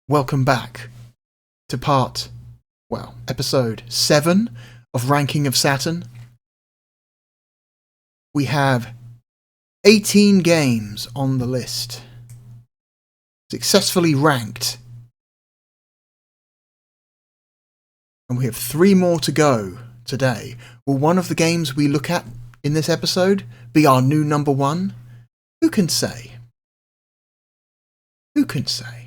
Welcome back to episode 7 of Ranking of Saturn. We have 18 games on the list, successfully ranked. And we have 3 more to go today. Will one of the games we look at in this episode be our new number 1? Who can say? Who can say?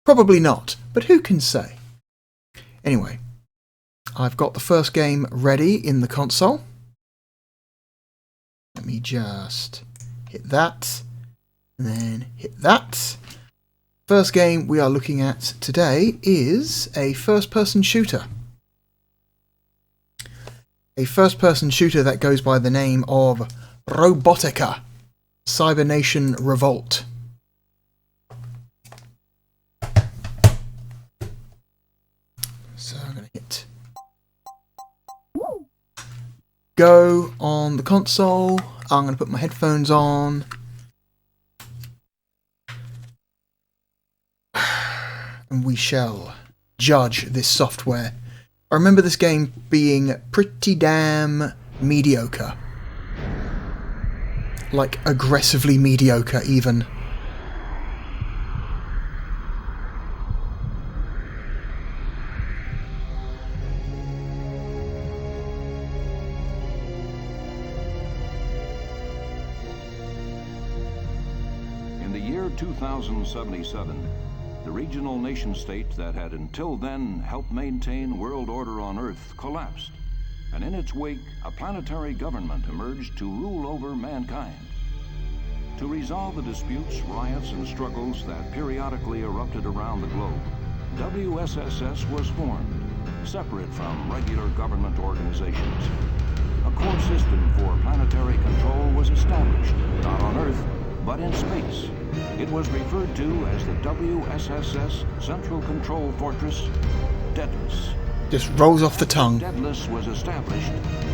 Probably not, but who can say? Anyway, I've got the first game ready in the console. Let me just hit that, and then hit that. First game we are looking at today is a first-person shooter. A first-person shooter that goes by the name of Robotica, Cybernation Revolt. So I'm going to hit go on the console. I'm going to put my headphones on. And we shall judge this software. I remember this game being pretty damn mediocre. Like, aggressively mediocre, even. In the year 2077, the regional nation-state that had until then helped maintain world order on Earth collapsed, and in its wake, a planetary government emerged to rule over mankind. To resolve the disputes, riots, and struggles that periodically erupted around the globe, WSSS was formed, separate from regular government organizations. A core system for planetary control was established, not on Earth, but in space. It was referred to as the WSSS Central Control Fortress, Daedalus. Just rolls off the tongue. Daedalus was established,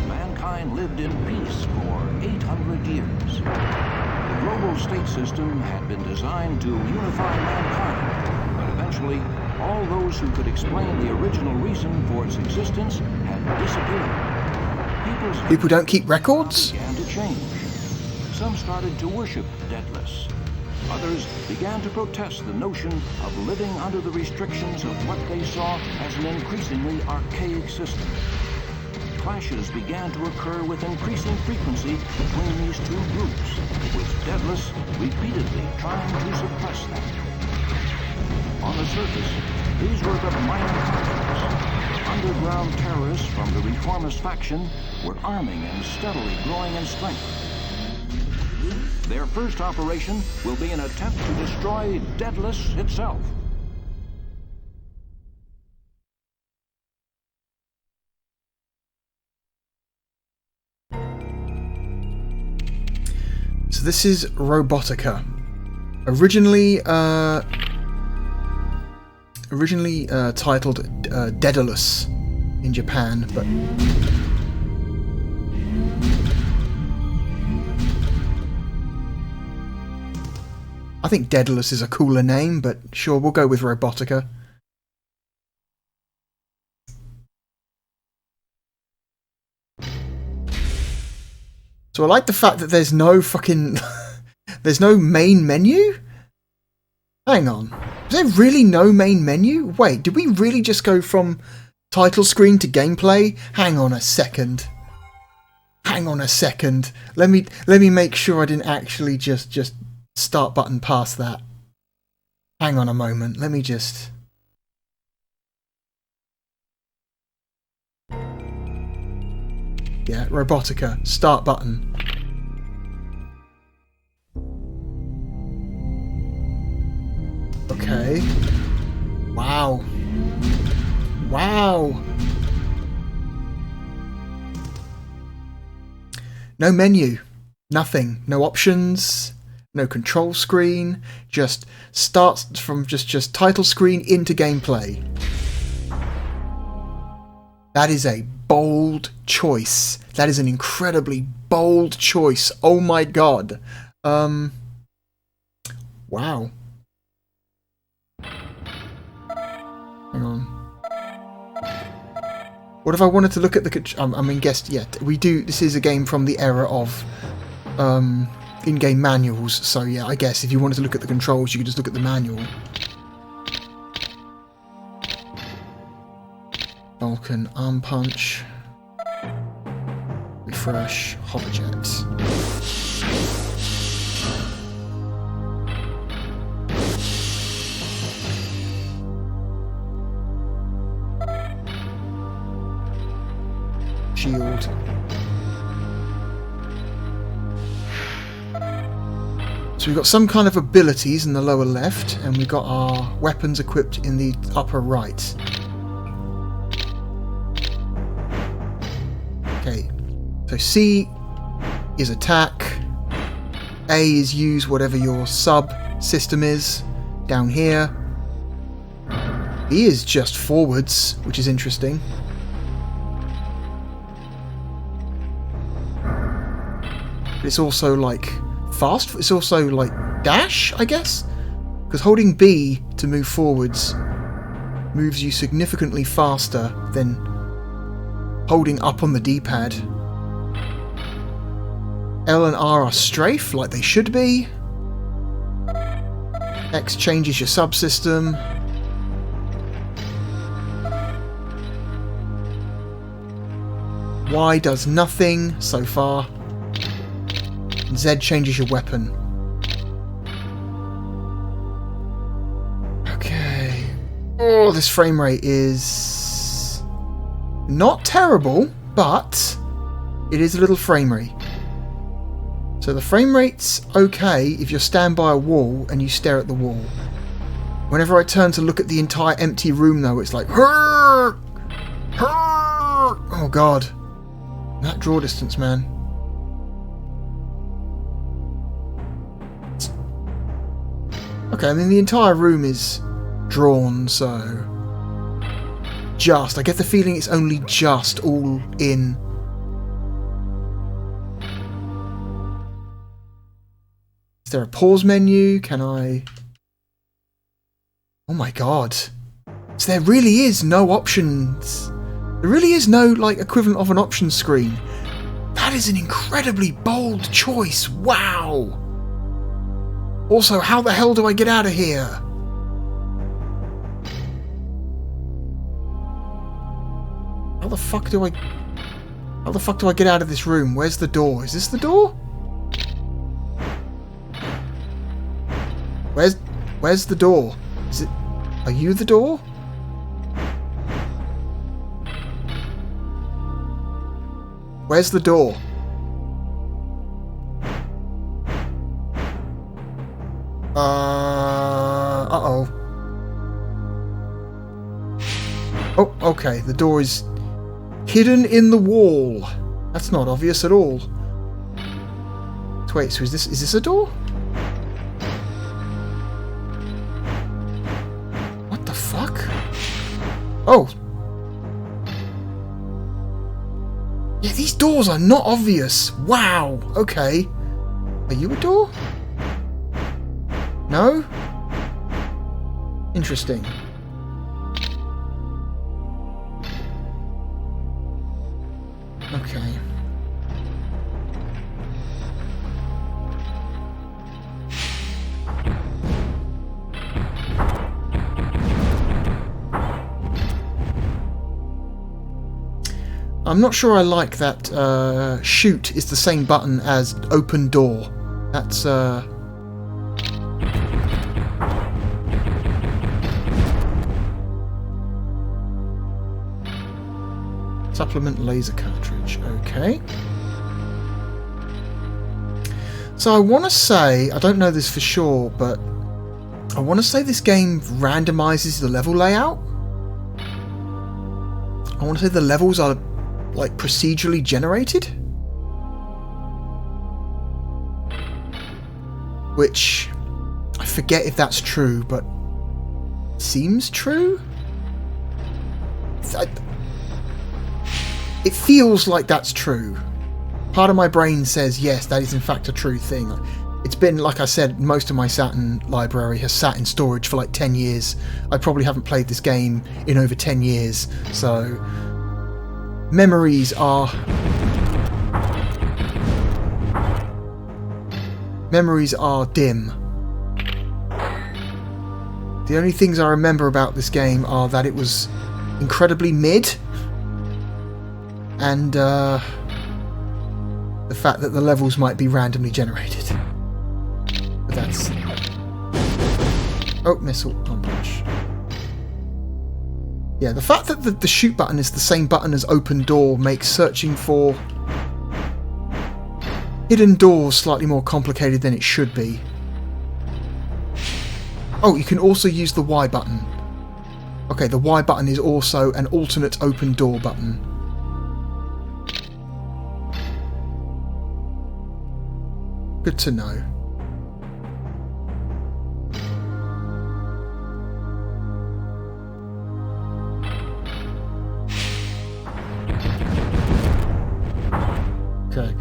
mankind lived in peace for 800 years. The global state system had been designed to unify mankind, but eventually, all those who could explain the original reason for its existence had disappeared. People don't keep records? Began to change. Some started to worship Daedalus. Others began to protest the notion of living under the restrictions of what they saw as an increasingly archaic system. Clashes began to occur with increasing frequency between these two groups, with Daedalus repeatedly trying to suppress them. On the surface, these were but minor conflicts. Underground terrorists from the reformist faction were arming and steadily growing in strength. Their first operation will be an attempt to destroy Daedalus itself. So this is Robotica. Originally titled Daedalus in Japan, but I think Daedalus is a cooler name, but sure, we'll go with Robotica. So I like the fact that there's no fucking... there's no main menu? Hang on. Is there really no main menu? Wait, did we really just go from title screen to gameplay? Hang on a second. Hang on a second. Let me make sure I didn't actually just start button past that. Hang on a moment. Let me just... Yeah, Robotica. Start button. Okay. Wow. Wow. No menu. Nothing. No options. No control screen. Just starts from just title screen into gameplay. That is a bold choice. That is an incredibly bold choice. Oh my god. Wow. Hang on. What if I wanted to look at the... I mean, guess, yeah, we do... This is a game from the era of in-game manuals, so yeah, I guess if you wanted to look at the controls, you could just look at the manual. Vulcan, arm punch. Refresh, hoverjet. Shield. So we've got some kind of abilities in the lower left, and we've got our weapons equipped in the upper right. Okay, so C is attack, A is use whatever your sub-system is down here, B is just forwards, which is interesting. It's also like fast, it's also like dash, I guess? Because holding B to move forwards moves you significantly faster than holding up on the D-pad. L and R are strafe, like they should be. X changes your subsystem. Y does nothing so far. Z changes your weapon. Okay. Oh, this frame rate is not terrible, but it is a little framery. So the frame rate's okay if you stand by a wall and you stare at the wall. Whenever I turn to look at the entire empty room, though, it's like, "Hurr! Hurr!" Oh god. That draw distance, man. Okay, I mean the entire room is drawn, so I get the feeling it's only just all in. Is there a pause menu? Can I... Oh my god. So there really is no options. There really is no, like, equivalent of an options screen. That is an incredibly bold choice. Wow. Also, how the hell do I get out of here? How the fuck do I get out of this room? Where's the door? Is this the door? Where's the door? Is it... Are you the door? Where's the door? Uh-oh. Oh, okay. The door is hidden in the wall. That's not obvious at all. Wait, so is this a door? What the fuck? Oh. Yeah, these doors are not obvious. Wow. Okay. Are you a door? No? Interesting. Okay. I'm not sure I like that shoot is the same button as open door. That's supplement laser cartridge. Okay. So I want to say, I don't know this for sure, but I want to say this game randomizes the level layout. I want to say the levels are like procedurally generated, which I forget if that's true, but seems true. It feels like that's true. Part of my brain says yes, that is in fact a true thing. It's been, like I said, most of my Saturn library has sat in storage for like 10 years. I probably haven't played this game in over 10 years, so memories are dim. The only things I remember about this game are that it was incredibly mid, and the fact that the levels might be randomly generated. But that's... Oh, missile punch. Yeah, the fact that the shoot button is the same button as open door makes searching for hidden doors slightly more complicated than it should be. Oh, you can also use the Y button. Okay, the Y button is also an alternate open door button. Good to know. Okay.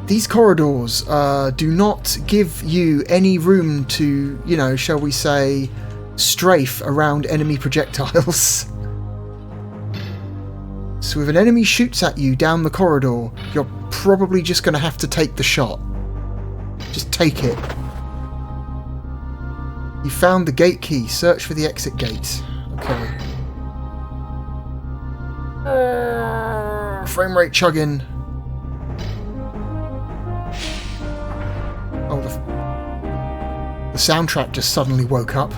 These corridors do not give you any room to, you know, shall we say, strafe around enemy projectiles. So if an enemy shoots at you down the corridor, you're probably just going to have to take the shot. Just take it. You found the gate key. Search for the exit gate. Okay. Frame rate chugging. Oh, the soundtrack just suddenly woke up.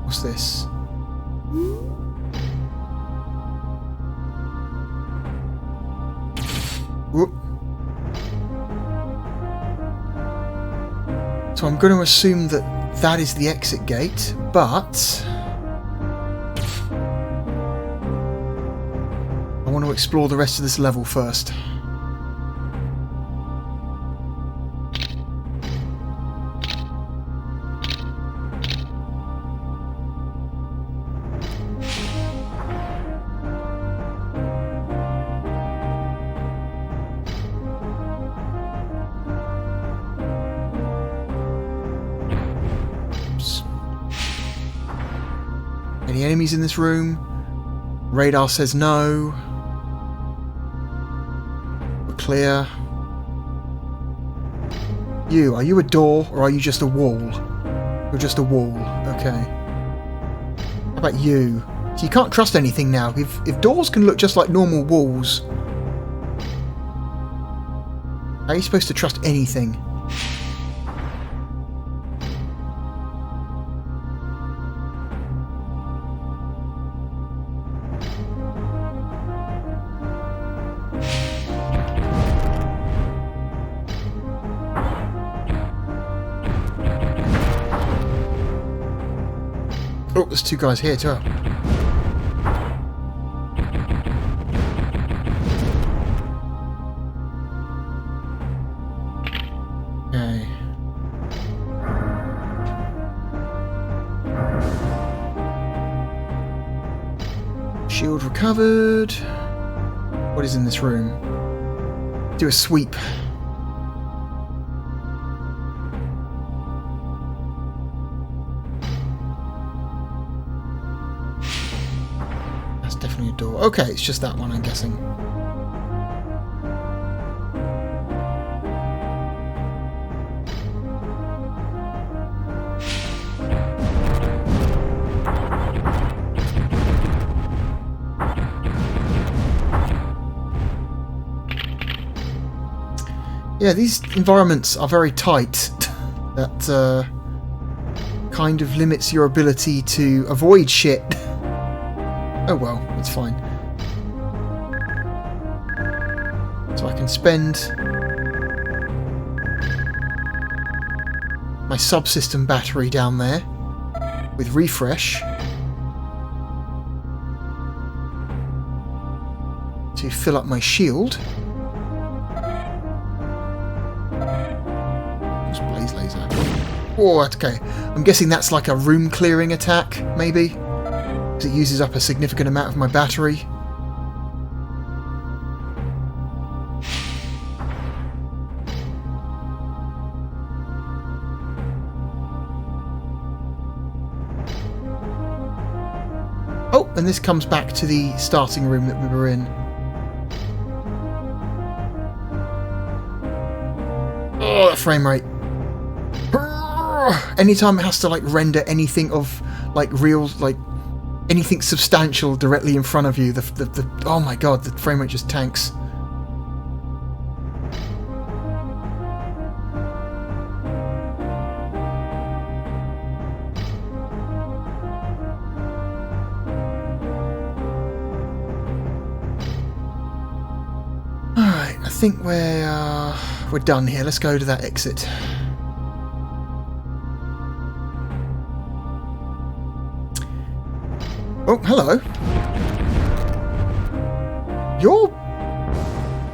What's this? Whoop. So I'm going to assume that that is the exit gate, but I want to explore the rest of this level first. Any enemies in this room? Radar says no. We're clear. You, are you a door or are you just a wall? You're just a wall, okay. How about you? So you can't trust anything now. If doors can look just like normal walls, how are you supposed to trust anything? Oh, there's two guys here too. Okay. Shield recovered. What is in this room? Do a sweep. Definitely a door. Okay, it's just that one, I'm guessing. Yeah, these environments are very tight. That kind of limits your ability to avoid shit. Oh well, it's fine. So I can spend my subsystem battery down there with refresh to fill up my shield. Just blaze laser. Oh, okay. I'm guessing that's like a room clearing attack, maybe? because it uses up a significant amount of my battery. Oh, and this comes back to the starting room that we were in. Oh, that frame rate. Anytime it has to like render anything of like real, like anything substantial directly in front of you, the oh my god, the frame rate just tanks. Alright, I think we're done here. Let's go to that exit. Oh, hello.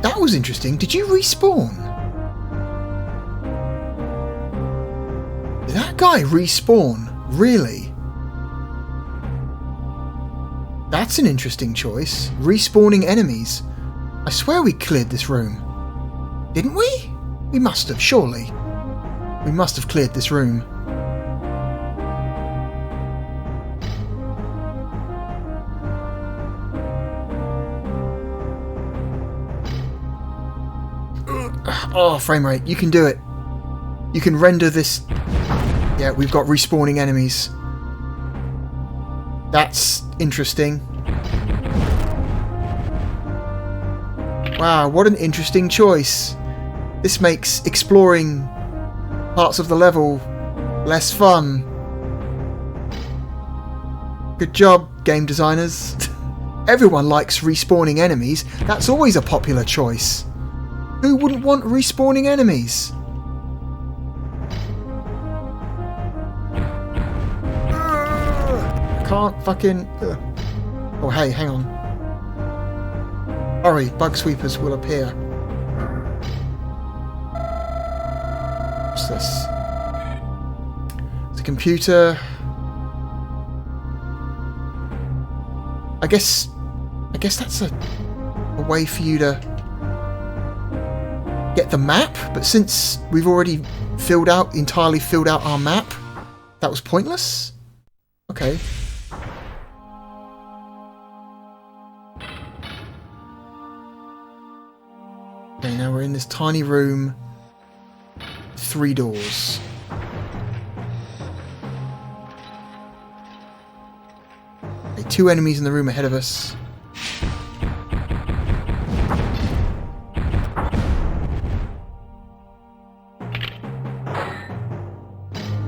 That was interesting. Did you respawn? Did that guy respawn? Really? That's an interesting choice. Respawning enemies. I swear we cleared this room. Didn't we? We must have, surely. We must have cleared this room. Oh, frame rate. You can do it. You can render this. Yeah, we've got respawning enemies. That's interesting. Wow, what an interesting choice. This makes exploring parts of the level less fun. Good job, game designers. Everyone likes respawning enemies. That's always a popular choice. Who wouldn't want respawning enemies? I can't fucking... Oh, hey, hang on. Hurry, bug sweepers will appear. What's this? It's a computer. I guess that's a way for you to get the map, but since we've already entirely filled out our map, that was pointless. Okay. Okay, now we're in this tiny room. 3 doors. Okay, 2 enemies in the room ahead of us.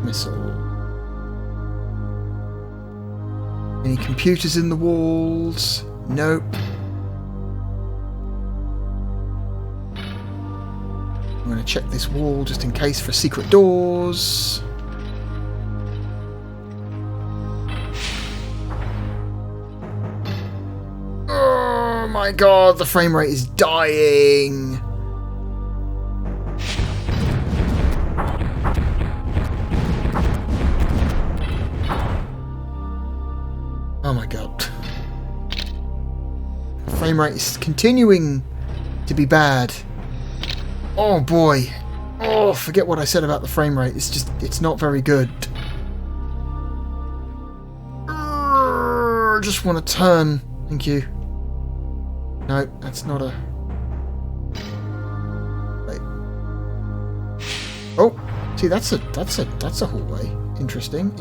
Missile. Any computers in the walls? Nope. I'm going to check this wall just in case for secret doors. Oh my god, the frame rate is dying. Oh my god. The frame rate is continuing to be bad. Oh boy. Oh, forget what I said about the frame rate. It's not very good. I just want to turn. Thank you. No, that's not a... Wait. Oh, see, that's a hallway. Interesting.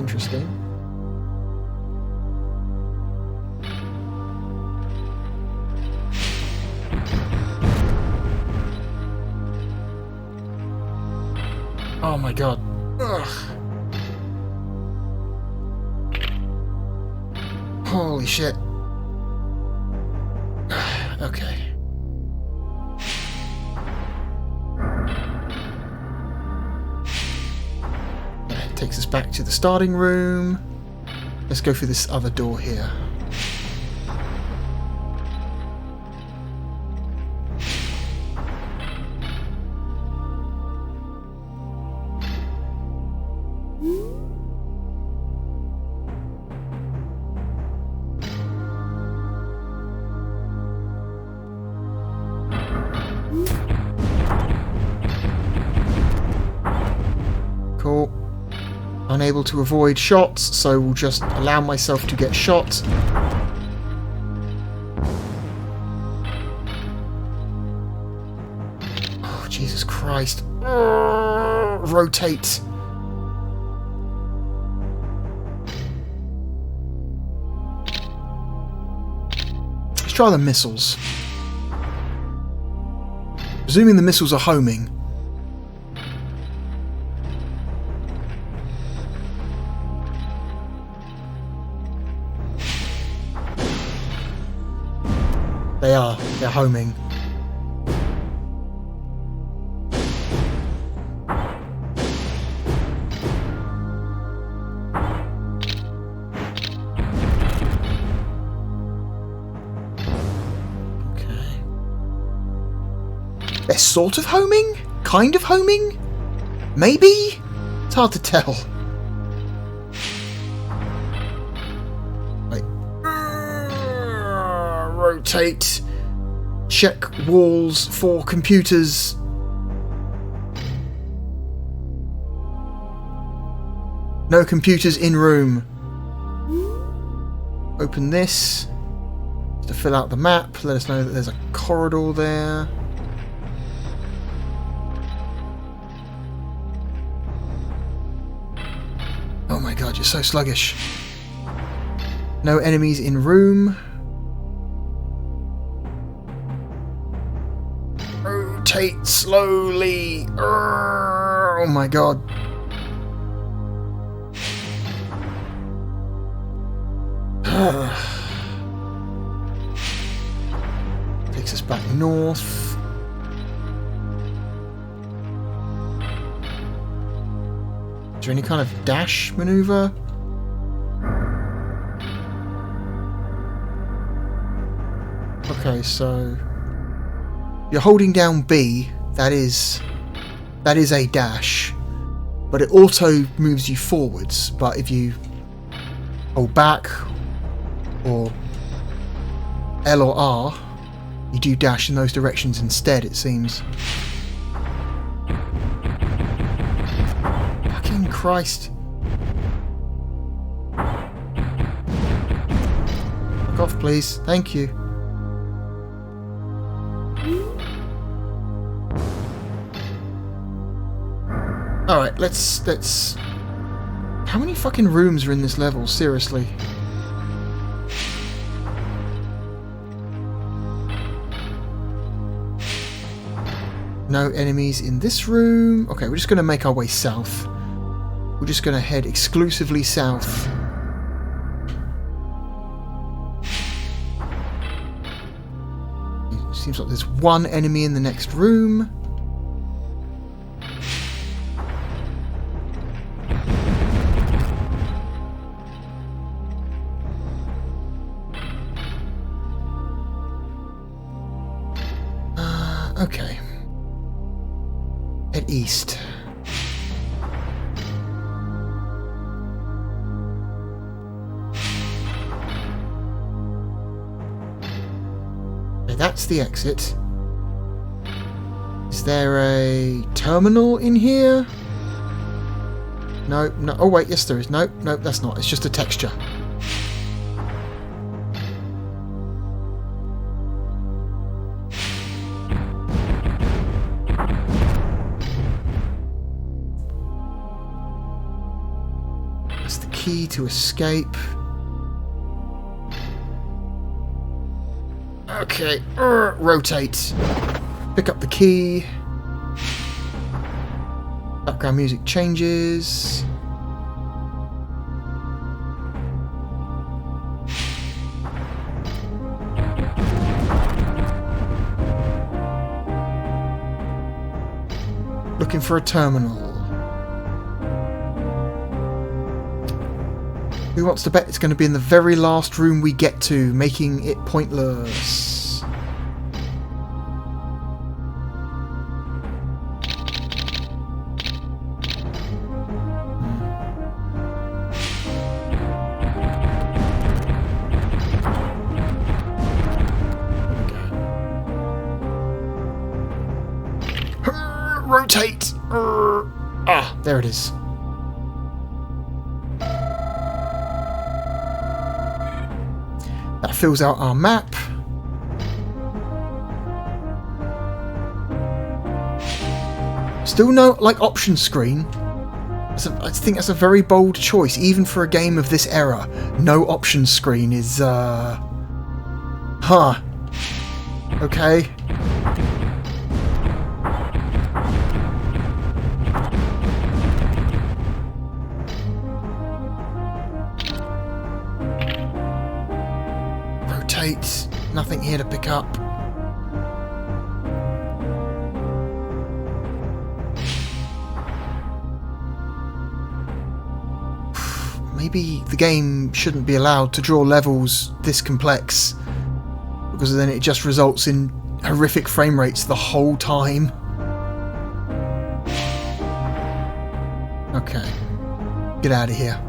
Oh my god. Ugh. Holy shit. Okay. That takes us back to the starting room. Let's go through this other door here. unable to avoid shots, so we'll just allow myself to get shot. Oh, Jesus Christ. Rotate. Let's try the missiles. Presuming the missiles are homing. They are. They're homing. Okay. They're sort of homing? Kind of homing? Maybe? It's hard to tell. Rotate. Check walls for computers. No computers in room. Open this to fill out the map. Let us know that there's a corridor there. Oh my god, you're so sluggish. No enemies in room. Rotate slowly. Oh my god. Takes us back north. Is there any kind of dash maneuver? Okay, so you're holding down B, that is a dash, but it auto moves you forwards. But if you hold back or L or R, you do dash in those directions instead, it seems. Fucking Christ. Fuck off, please. Thank you. Alright, let's... How many fucking rooms are in this level? Seriously. No enemies in this room. Okay, we're just going to make our way south. We're just going to head exclusively south. It seems like there's one enemy in the next room. Okay. Head east. Okay, that's the exit. Is there a terminal in here? No, no. Oh wait, yes there is. No, no, that's not. It's just a texture. Key to escape. Okay, rotate. Pick up the key. Background music changes. Looking for a terminal. Who wants to bet it's going to be in the very last room we get to, making it pointless? Rotate! Ah, there it is. fills out our map. Still no, like, option screen. I think that's a very bold choice, even for a game of this era. No option screen is, Huh. Okay. Rotate. Nothing here to pick up. Maybe the game shouldn't be allowed to draw levels this complex, because then it just results in horrific frame rates the whole time. Okay. Get out of here.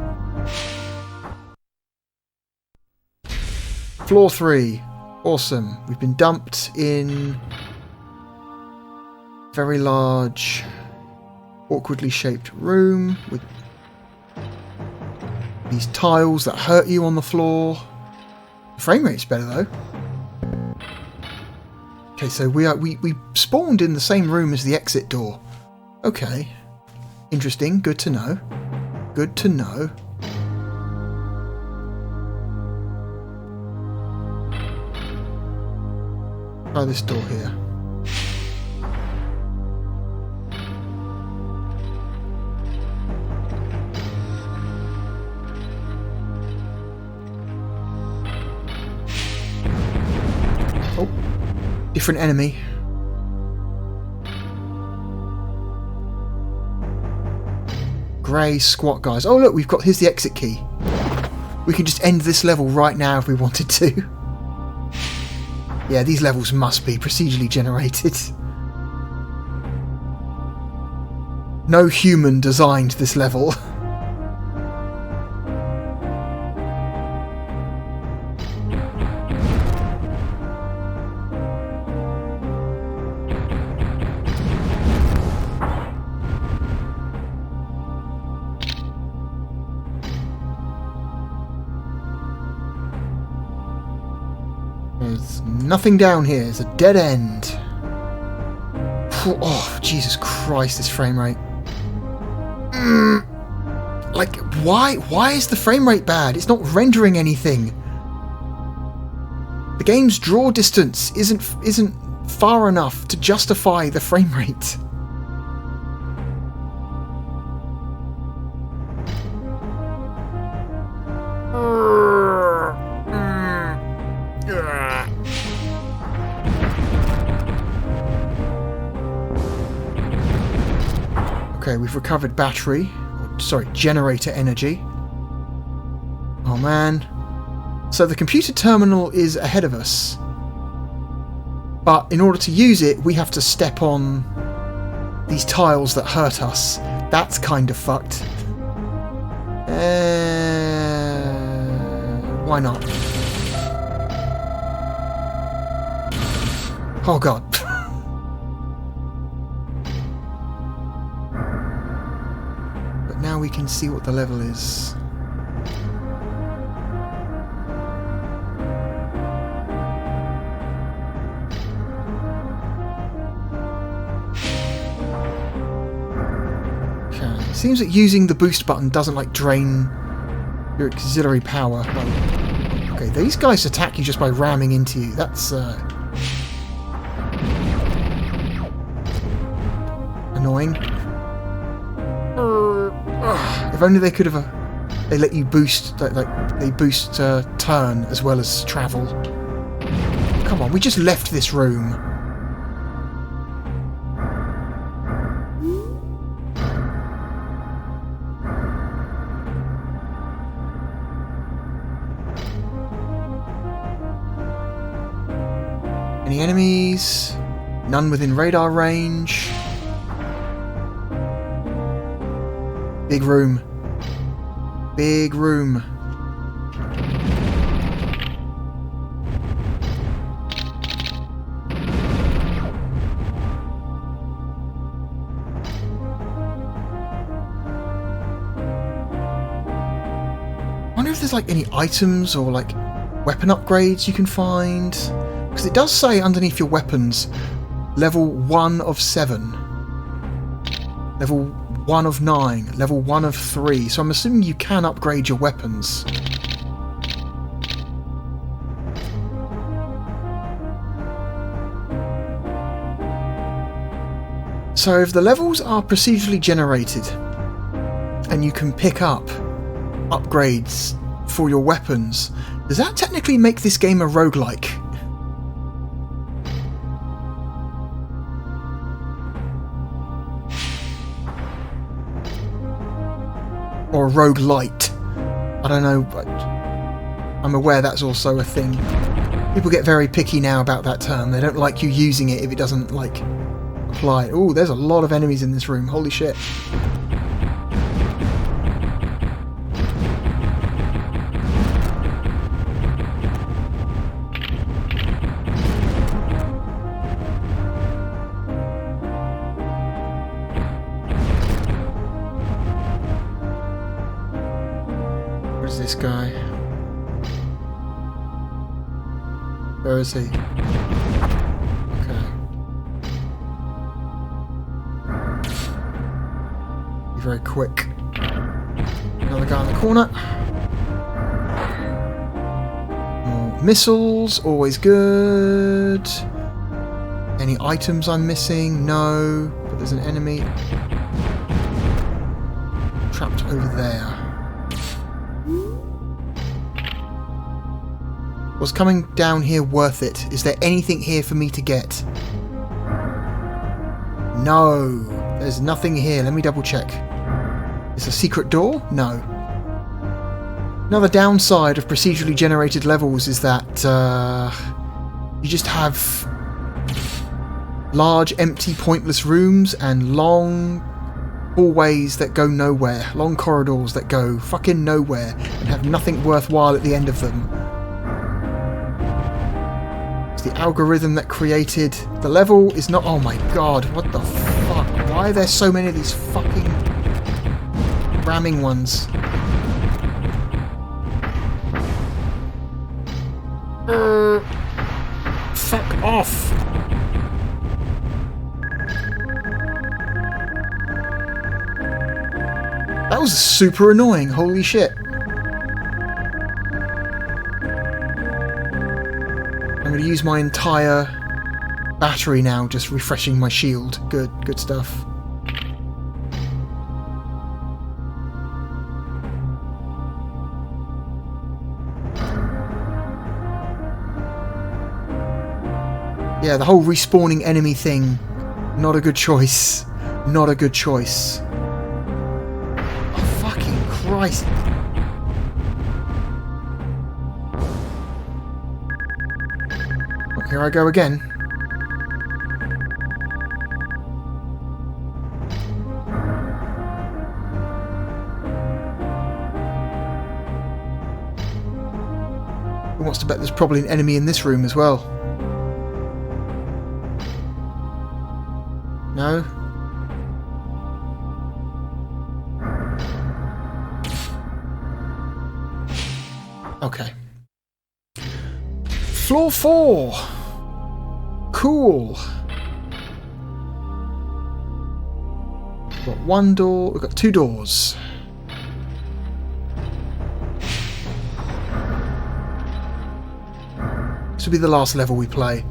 Floor 3. Awesome. We've been dumped in a very large, awkwardly shaped room with these tiles that hurt you on the floor. The frame rate's better though. Okay, so we spawned in the same room as the exit door. Okay. Interesting, good to know. Good to know. Try this door here. Oh, different enemy. Grey squat guys. Oh look, here's the exit key. We can just end this level right now if we wanted to. Yeah, these levels must be procedurally generated. No human designed this level. There's nothing down here. It's a dead end. Oh, Jesus Christ, this frame rate. Like, why is the frame rate bad? It's not rendering anything. The game's draw distance isn't far enough to justify the frame rate. Okay, we've recovered battery. Sorry, generator energy. Oh man. So the computer terminal is ahead of us. But in order to use it, we have to step on these tiles that hurt us. That's kind of fucked. Why not? Oh god. But now we can see what the level is. Okay. Seems that using the boost button doesn't like drain your auxiliary power. Well, okay, these guys attack you just by ramming into you. That's annoying. If only they could have. They let you boost, like they boost turn as well as travel. Come on, we just left this room. Any enemies? None within radar range. Big room. Big room. I wonder if there's like any items or like weapon upgrades you can find. Because it does say underneath your weapons, level 1 of 7, level 1 of 9, level 1 of 3. So I'm assuming you can upgrade your weapons. So if the levels are procedurally generated and you can pick up upgrades for your weapons, does that technically make this game a roguelike? Or a roguelite? I don't know, but I'm aware that's also a thing. People get very picky now about that term. They don't like you using it if it doesn't, like, apply. Oh, there's a lot of enemies in this room. Holy shit. Where's this guy? Where is he? Very quick. Another guy in the corner. More missiles, always good. Any items I'm missing? No. But there's an enemy trapped over there. Was coming down here worth it? Is there anything here for me to get? No. There's nothing here. Let me double check. Is a secret door? No. Another downside of procedurally generated levels is that you just have large, empty, pointless rooms and long hallways that go nowhere. Long corridors that go fucking nowhere and have nothing worthwhile at the end of them. It's the algorithm that created the level is not... Oh my god, what the fuck? Why are there so many of these fucking ramming ones? Fuck off! That was super annoying, holy shit. I'm going to use my entire battery now, just refreshing my shield. Good stuff. Yeah, the whole respawning enemy thing, not a good choice. Not a good choice. Oh, fucking Christ. Here I go again. Who wants to bet there's probably an enemy in this room as well? No? Okay. Floor 4! Cool. We've got one door, we've got two doors. This will be the last level we play.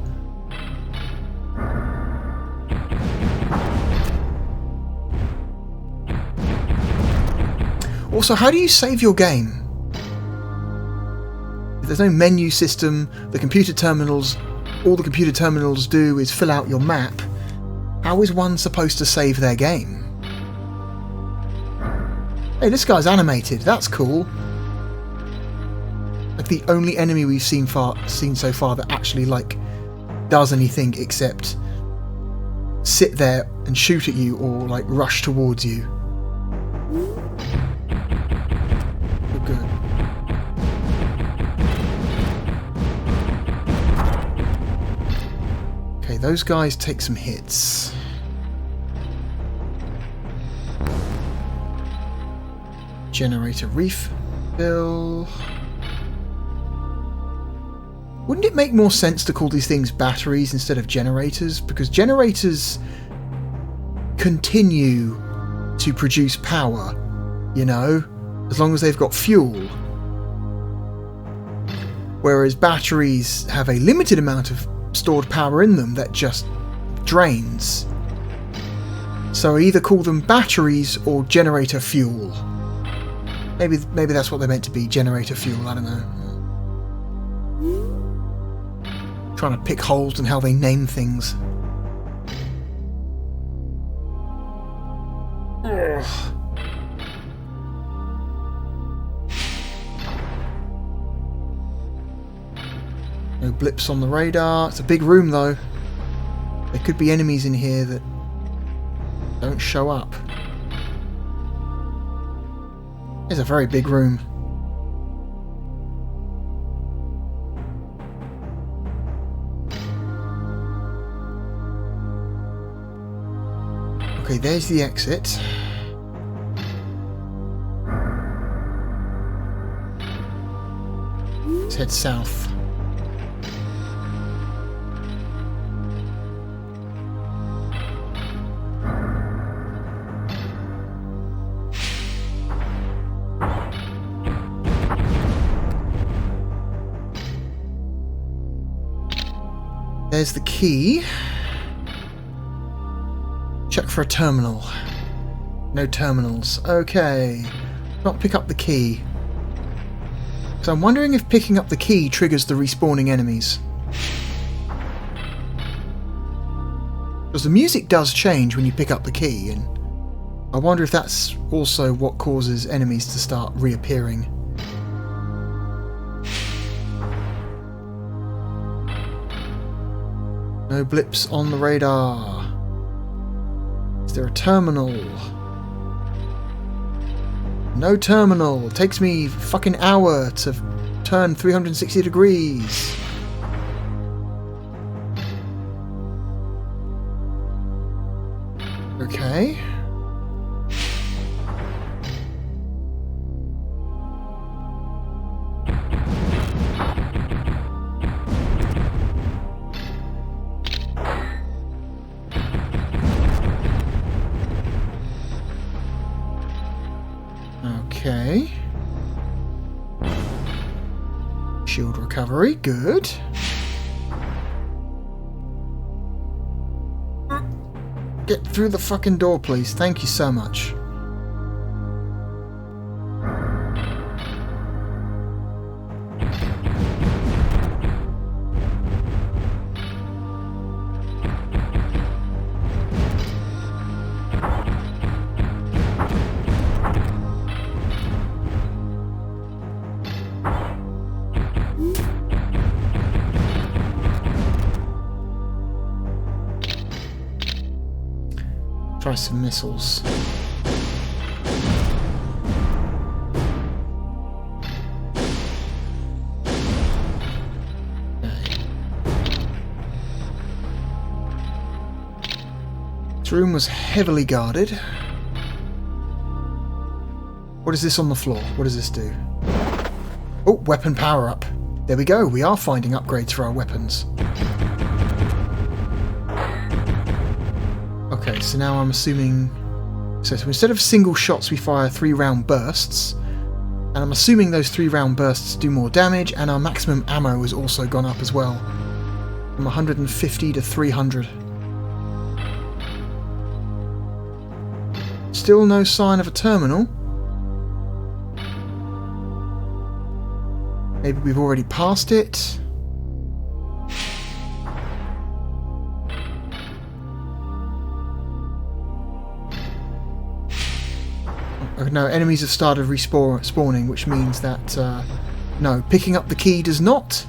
Also, how do you save your game? If there's no menu system, the computer terminals, all the computer terminals do is fill out your map. How is one supposed to save their game? Hey, this guy's animated. That's cool. Like the only enemy we've seen so far that actually like does anything except sit there and shoot at you or like rush towards you. Oh, good. Okay, those guys take some hits. Generator refill. Wouldn't it make more sense to call these things batteries instead of generators? Because generators continue to produce power, you know, as long as they've got fuel. Whereas batteries have a limited amount of stored power in them that just drains. So I either call them batteries or generator fuel. Maybe that's what they're meant to be, generator fuel, I don't know. Trying to pick holes in how they name things. Ugh. No blips on the radar. It's a big room though. There could be enemies in here that don't show up. It's a very big room. Okay, there's the exit. Let's head south. There's the key. Check for a terminal. No terminals. Okay. Not pick up the key. So I'm wondering if picking up the key triggers the respawning enemies. Because the music does change when you pick up the key, and I wonder if that's also what causes enemies to start reappearing. No blips on the radar. Is there a terminal? No terminal. It takes me a fucking hour to turn 360 degrees. Okay. Okay. Shield recovery, good. Get through the fucking door, please. Thank you so much. Try some missiles. Okay. This room was heavily guarded. What is this on the floor? What does this do? Oh, weapon power up. There we go. We are finding upgrades for our weapons. Okay, so now I'm assuming... So instead of single shots, we fire 3-round bursts. And I'm assuming those 3-round bursts do more damage, and our maximum ammo has also gone up as well. From 150 to 300. Still no sign of a terminal. Maybe we've already passed it. No, enemies have started respawning, which means that, no, picking up the key does not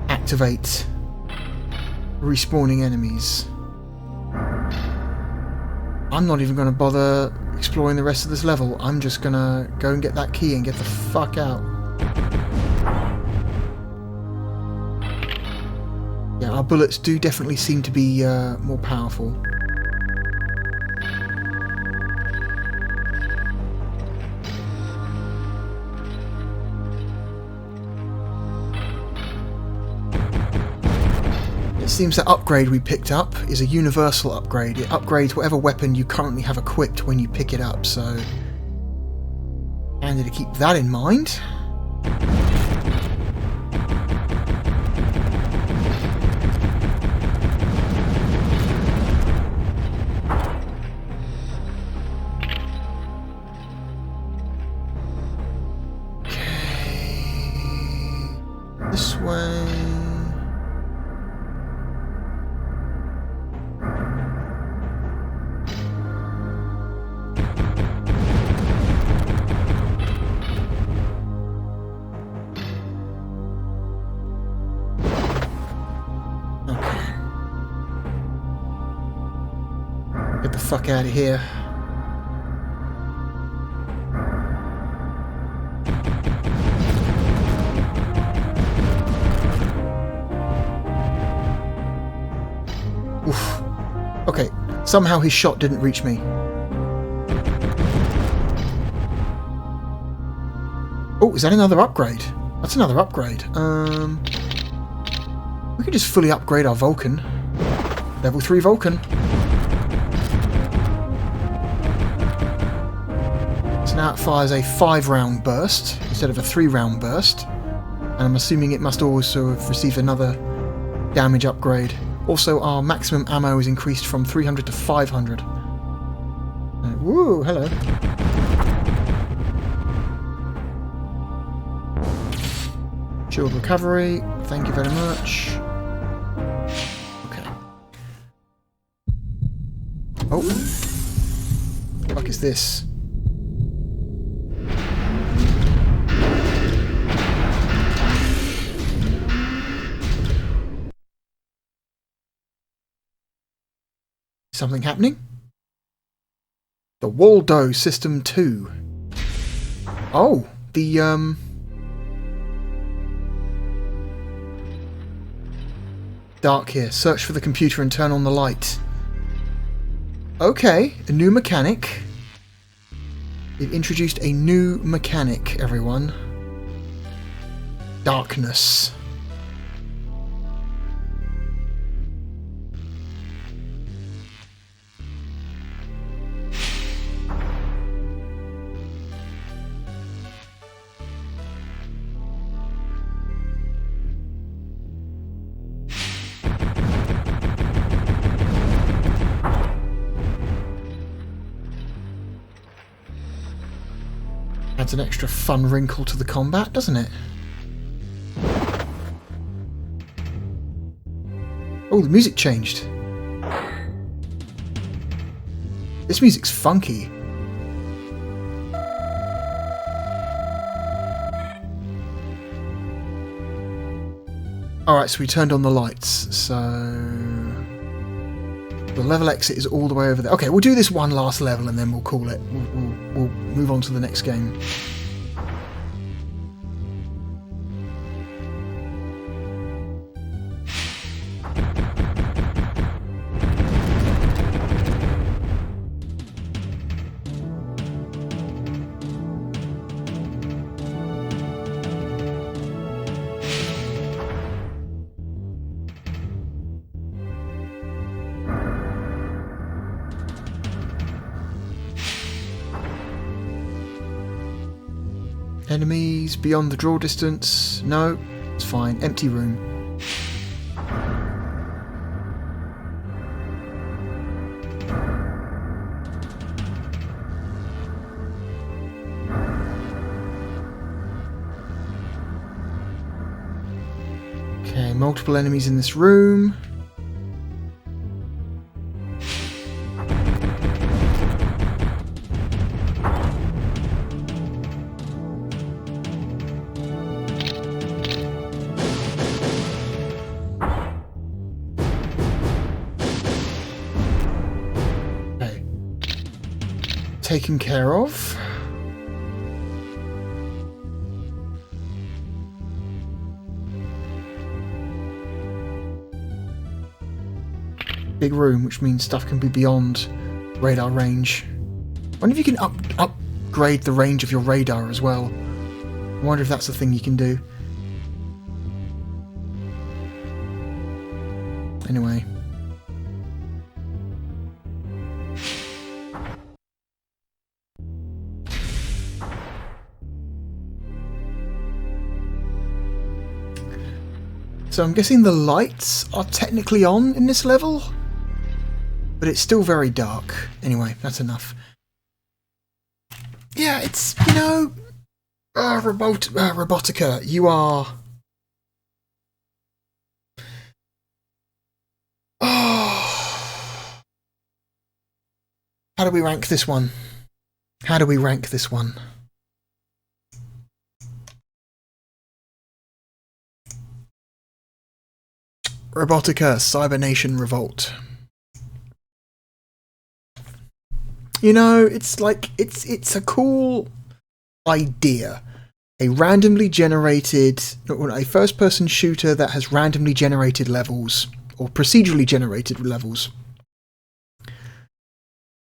activate respawning enemies. I'm not even going to bother exploring the rest of this level. I'm just going to go and get that key and get the fuck out. Yeah, our bullets do definitely seem to be more powerful. It seems that upgrade we picked up is a universal upgrade. It upgrades whatever weapon you currently have equipped when you pick it up, so handy to keep that in mind. This way. Okay. Get the fuck out of here. Oof. Okay, somehow his shot didn't reach me. Oh, is that another upgrade? That's another upgrade. We could just fully upgrade our Vulcan. Level 3 Vulcan. So now it fires a 5-round burst instead of a 3-round burst. And I'm assuming it must also have received another damage upgrade. Also, our maximum ammo is increased from 300 to 500. Woo, hello. Shield recovery, thank you very much. Okay. Oh. What the fuck is this? Something happening? The Waldo System 2. Oh, the dark here. Search for the computer and turn on the light. Okay, a new mechanic. They've introduced a new mechanic, everyone. Darkness. Adds an extra fun wrinkle to the combat, doesn't it? Oh, the music changed. This music's funky. Alright, so we turned on the lights, so the level exit is all the way over there. Okay, we'll do this one last level and then we'll call it. We'll move on to the next game. Enemies beyond the draw distance. No, it's fine. Empty room. Okay, multiple enemies in this room. Taken care of. Big room, which means stuff can be beyond radar range. I wonder if you can upgrade the range of your radar as well. I wonder if that's the thing you can do. Anyway. So I'm guessing the lights are technically on in this level, but it's still very dark. Anyway, that's enough. Yeah, it's, you know, Robotica, you are... Oh. How do we rank this one? How do we rank this one? Robotica, Cybernation, Revolt. You know, it's like, it's a cool idea. A randomly generated, a first-person shooter that has randomly generated levels, or procedurally generated levels.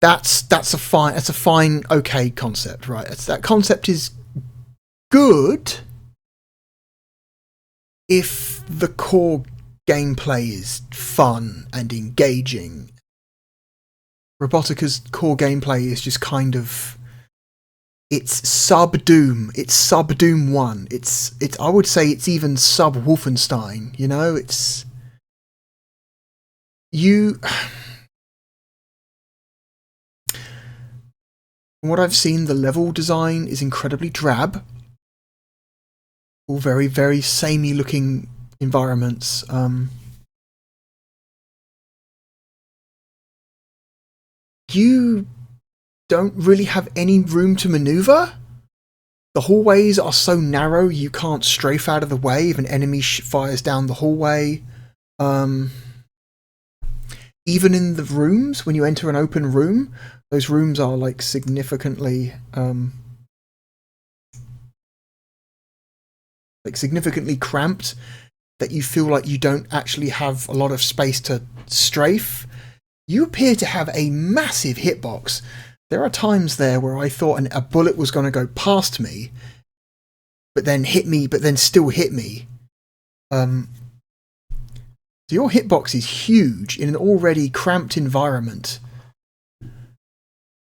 That's a fine, okay concept, right? That concept is good if the core gameplay is fun and engaging. Robotica's core gameplay is just kind of, it's sub-Doom. It's sub-Doom 1. It's I would say it's even sub-Wolfenstein, you know? It's... You... From what I've seen, the level design is incredibly drab. All very, very samey looking environments. You don't really have any room to maneuver. The hallways are so narrow you can't strafe out of the way if an enemy fires down the hallway. Even in the rooms, when you enter an open room, those rooms are like significantly cramped, that you feel like you don't actually have a lot of space to strafe. You appear to have a massive hitbox. There are times there where I thought a bullet was going to go past me, but then hit me, but then still hit me. So your hitbox is huge in an already cramped environment.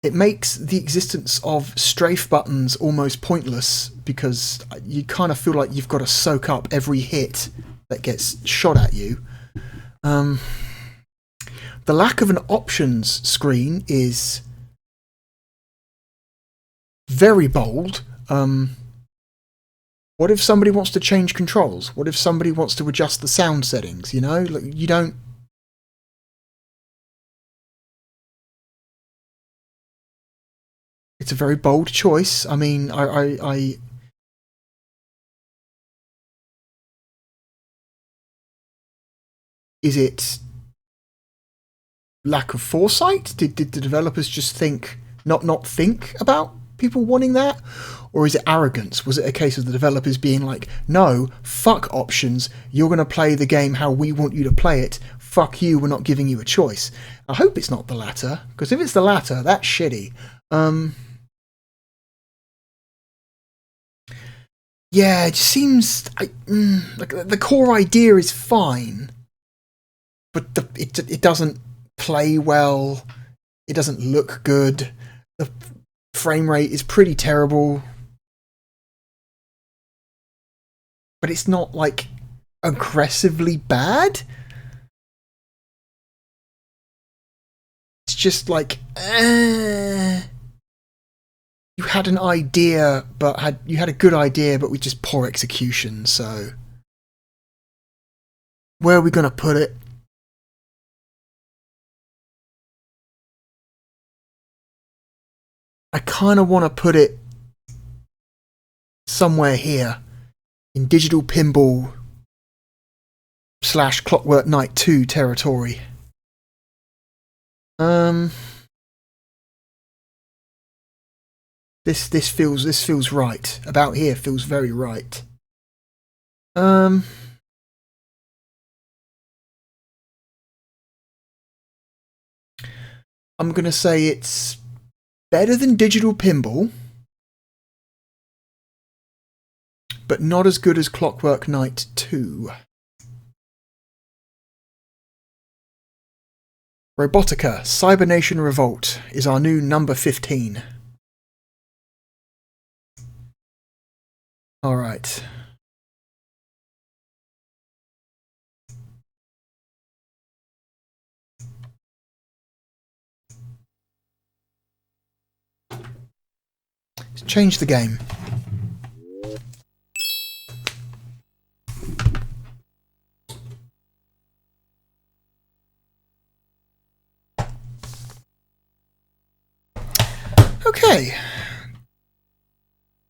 It makes the existence of strafe buttons almost pointless, because you kind of feel like you've got to soak up every hit that gets shot at you. The lack of an options screen is very bold. What if somebody wants to change controls? What if somebody wants to adjust the sound settings? You know, like, you don't... It's a very bold choice. I mean, Is it lack of foresight? Did the developers just not think about people wanting that? Or is it arrogance? Was it a case of the developers being like, no, fuck options, you're going to play the game how we want you to play it, fuck you, we're not giving you a choice? I hope it's not the latter, because if it's the latter, that's shitty. Yeah, it just seems like the core idea is fine, but it doesn't play well, it doesn't look good, the frame rate is pretty terrible. But it's not, like, aggressively bad. It's just like, you had an idea, but you had a good idea, but with just poor execution, so... Where are we going to put it? I kind of want to put it somewhere here. In Digital Pinball / Clockwork Knight 2 territory. This feels right. About here feels very right. I'm gonna say it's better than Digital Pinball, but not as good as Clockwork Knight 2. Robotica, Cybernation Revolt is our new number 15. Alright. Let's change the game. Okay,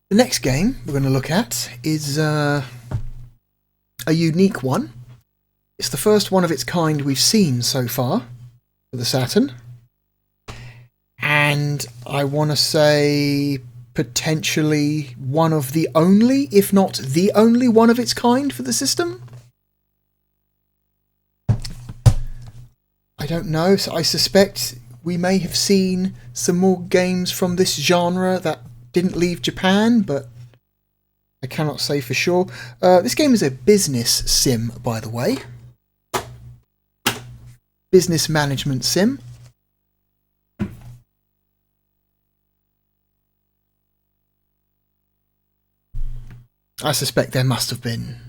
the next game we're going to look at is a unique one. It's the first one of its kind we've seen so far for the Saturn. And I want to say potentially one of the only, if not the only one of its kind for the system. I don't know, so I suspect we may have seen some more games from this genre that didn't leave Japan, but I cannot say for sure. This game is a business sim, by the way. Business management sim. I suspect there must have been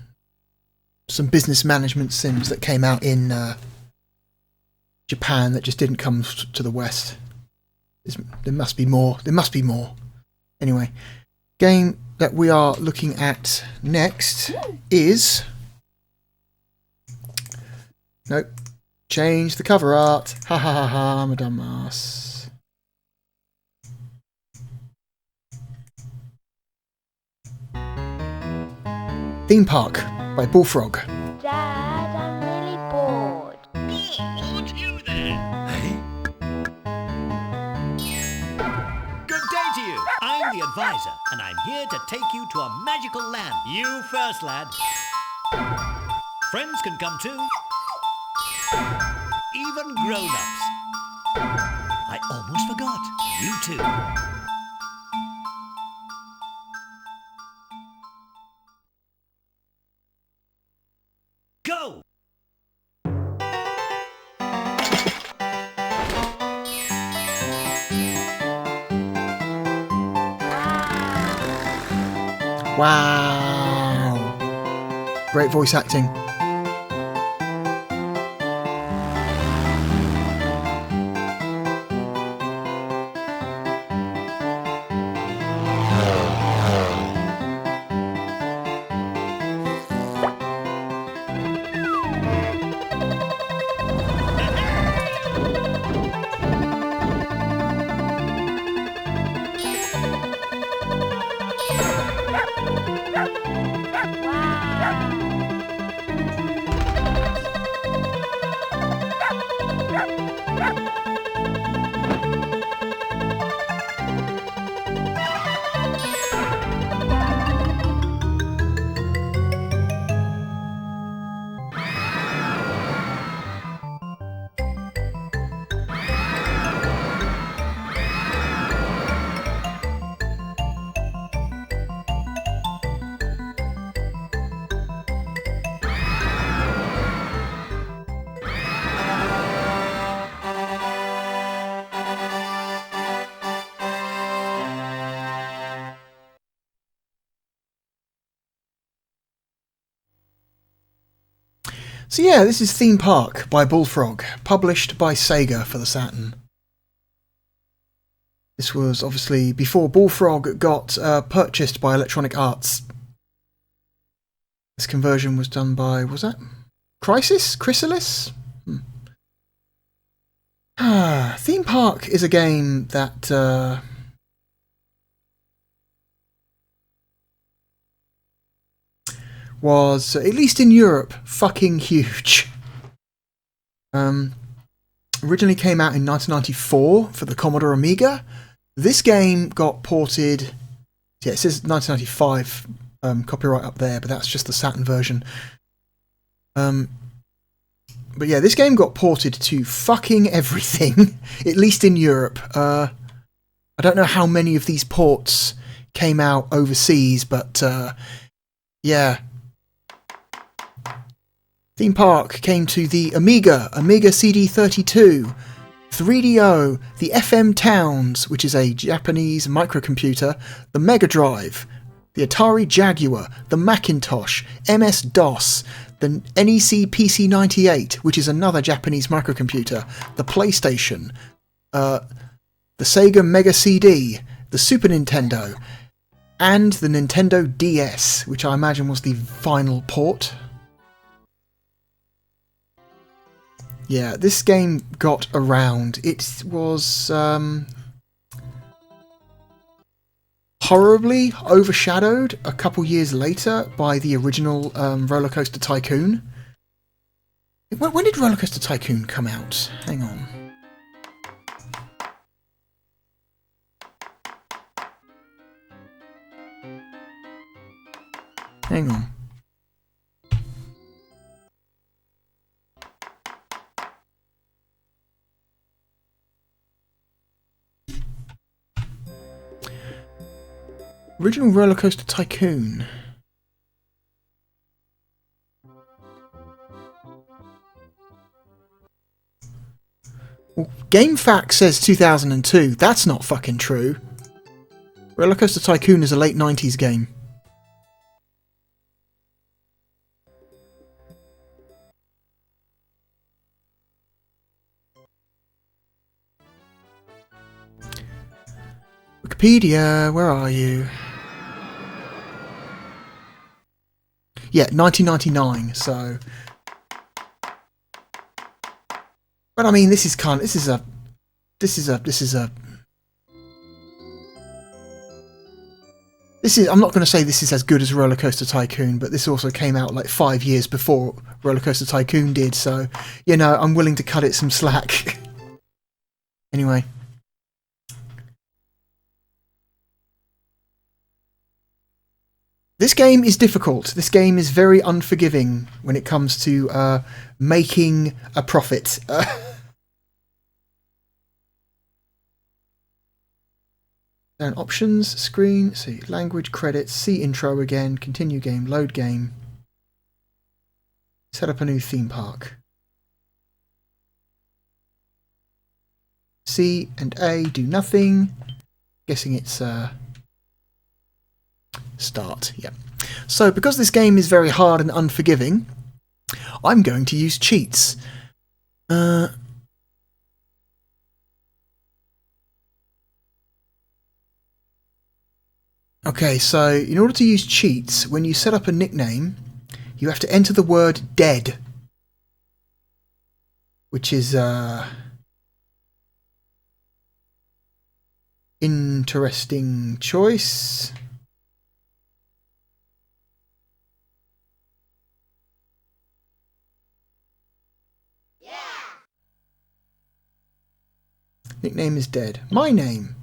some business management sims that came out in Japan that just didn't come to the West. There must be more. There must be more. Anyway, game that we are looking at next is... Nope. Change the cover art. Ha ha ha ha, I'm a dumbass. Theme Park by Bullfrog. Dad, I'm really bored. Bored? You there? Hey? Good day to you. I'm the advisor, and I'm here to take you to a magical land. You first, lad. Friends can come too. Even grown-ups. I almost forgot. You too. Go! Wow. Great voice acting. So yeah, this is Theme Park by Bullfrog, published by Sega for the Saturn. This was obviously before Bullfrog got purchased by Electronic Arts. This conversion was done by, was that Crisis? Chrysalis? Theme Park is a game that was, at least in Europe, fucking huge. Originally came out in 1994 for the Commodore Amiga. This game got ported... Yeah, it says 1995 copyright up there, but that's just the Saturn version. But yeah, this game got ported to fucking everything, at least in Europe. I don't know how many of these ports came out overseas, but yeah. Theme Park came to the Amiga CD32, 3DO, the FM Towns, which is a Japanese microcomputer, the Mega Drive, the Atari Jaguar, the Macintosh, MS-DOS, the NEC PC-98, which is another Japanese microcomputer, the PlayStation, the Sega Mega CD, the Super Nintendo, and the Nintendo DS, which I imagine was the final port. Yeah, this game got around. It was horribly overshadowed a couple years later by the original Roller Coaster Tycoon. When did Roller Coaster Tycoon come out? Hang on. Hang on. Original Roller Coaster Tycoon. Well, GameFAQ says 2002. That's not fucking true. Roller Coaster Tycoon is a late 90s game. Wikipedia, where are you? Yeah, 1999. So, but I mean, this is I'm not going to say this is as good as Roller Coaster Tycoon, but this also came out like 5 years before Roller Coaster Tycoon did, so, you know, I'm willing to cut it some slack. Anyway. This game is difficult. This game is very unforgiving when it comes to making a profit. Down options, screen, see, language, credits, see intro again, continue game, load game. Set up a new theme park. C and A do nothing. Guessing it's start, yeah. So because this game is very hard and unforgiving, I'm going to use cheats. Okay, so in order to use cheats, when you set up a nickname, you have to enter the word dead, which is interesting choice. Yeah. Nickname is dead. My name.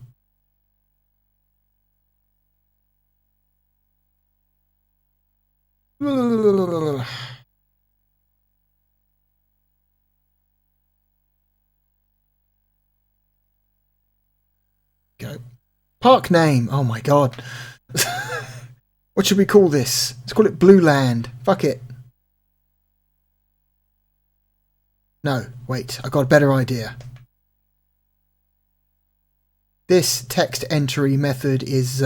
Go. Park name. Oh my god. What should we call this? Let's call it Blue Land. Fuck it. No, wait. I got a better idea. This text entry method is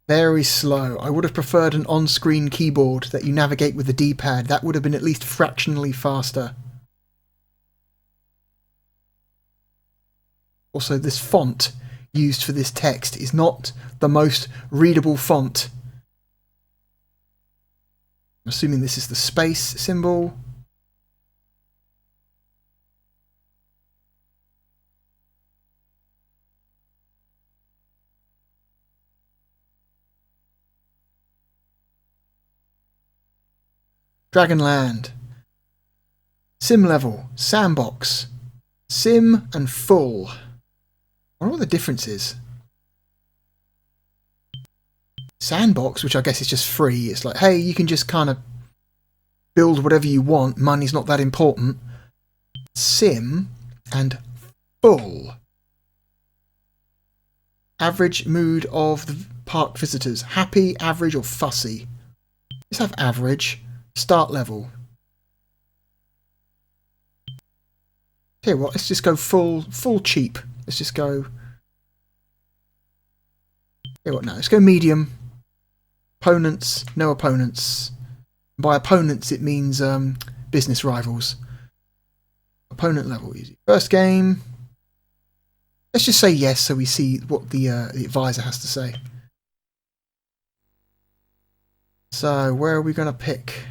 very slow. I would have preferred an on-screen keyboard that you navigate with the D-pad. That would have been at least fractionally faster. Also, this font used for this text is not the most readable font. I'm assuming this is the space symbol. Dragonland. Sim level. Sandbox. Sim and full. I wonder what the difference is. Sandbox, which I guess is just free. It's like, hey, you can just kind of build whatever you want. Money's not that important. Sim and full. Average mood of the park visitors. Happy, average, or fussy? Let's have average. Start level. Tell you what, let's just go full cheap. Let's just go. Tell you what, no, let's go medium. Opponents, no opponents. By opponents, it means business rivals. Opponent level easy. First game. Let's just say yes, so we see what the advisor has to say. So, where are we going to pick?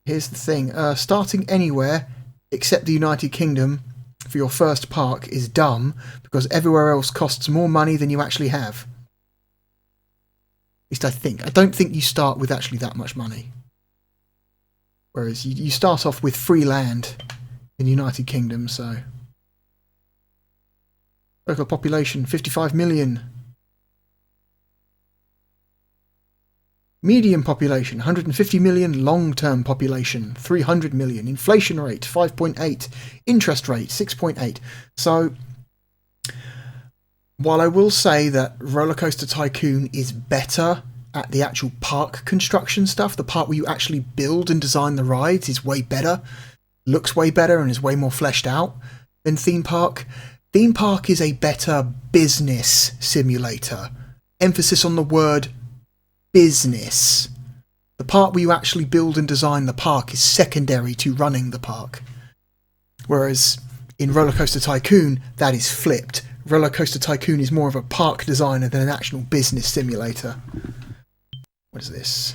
Here's the thing. Starting anywhere except the United Kingdom for your first park is dumb because everywhere else costs more money than you actually have. At least I think. I don't think you start with actually that much money. Whereas you start off with free land in the United Kingdom, so... Local population, 55 million. Medium population, 150 million. Long-term population, 300 million. Inflation rate, 5.8. Interest rate, 6.8. So, while I will say that Roller Coaster Tycoon is better at the actual park construction stuff, the part where you actually build and design the rides is way better, looks way better, and is way more fleshed out than Theme Park. Theme Park is a better business simulator. Emphasis on the word business. The part where you actually build and design the park is secondary to running the park. Whereas in Roller Coaster Tycoon, that is flipped. Roller Coaster Tycoon is more of a park designer than an actual business simulator. What is this?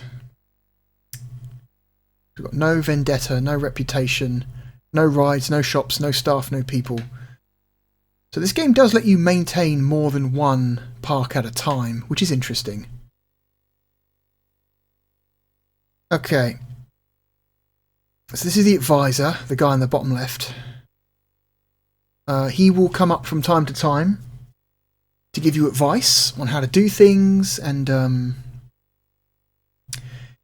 We've got no vendetta, no reputation, no rides, no shops, no staff, no people. So this game does let you maintain more than one park at a time, which is interesting. Okay. So this is the advisor, the guy on the bottom left. He will come up from time to time to give you advice on how to do things, and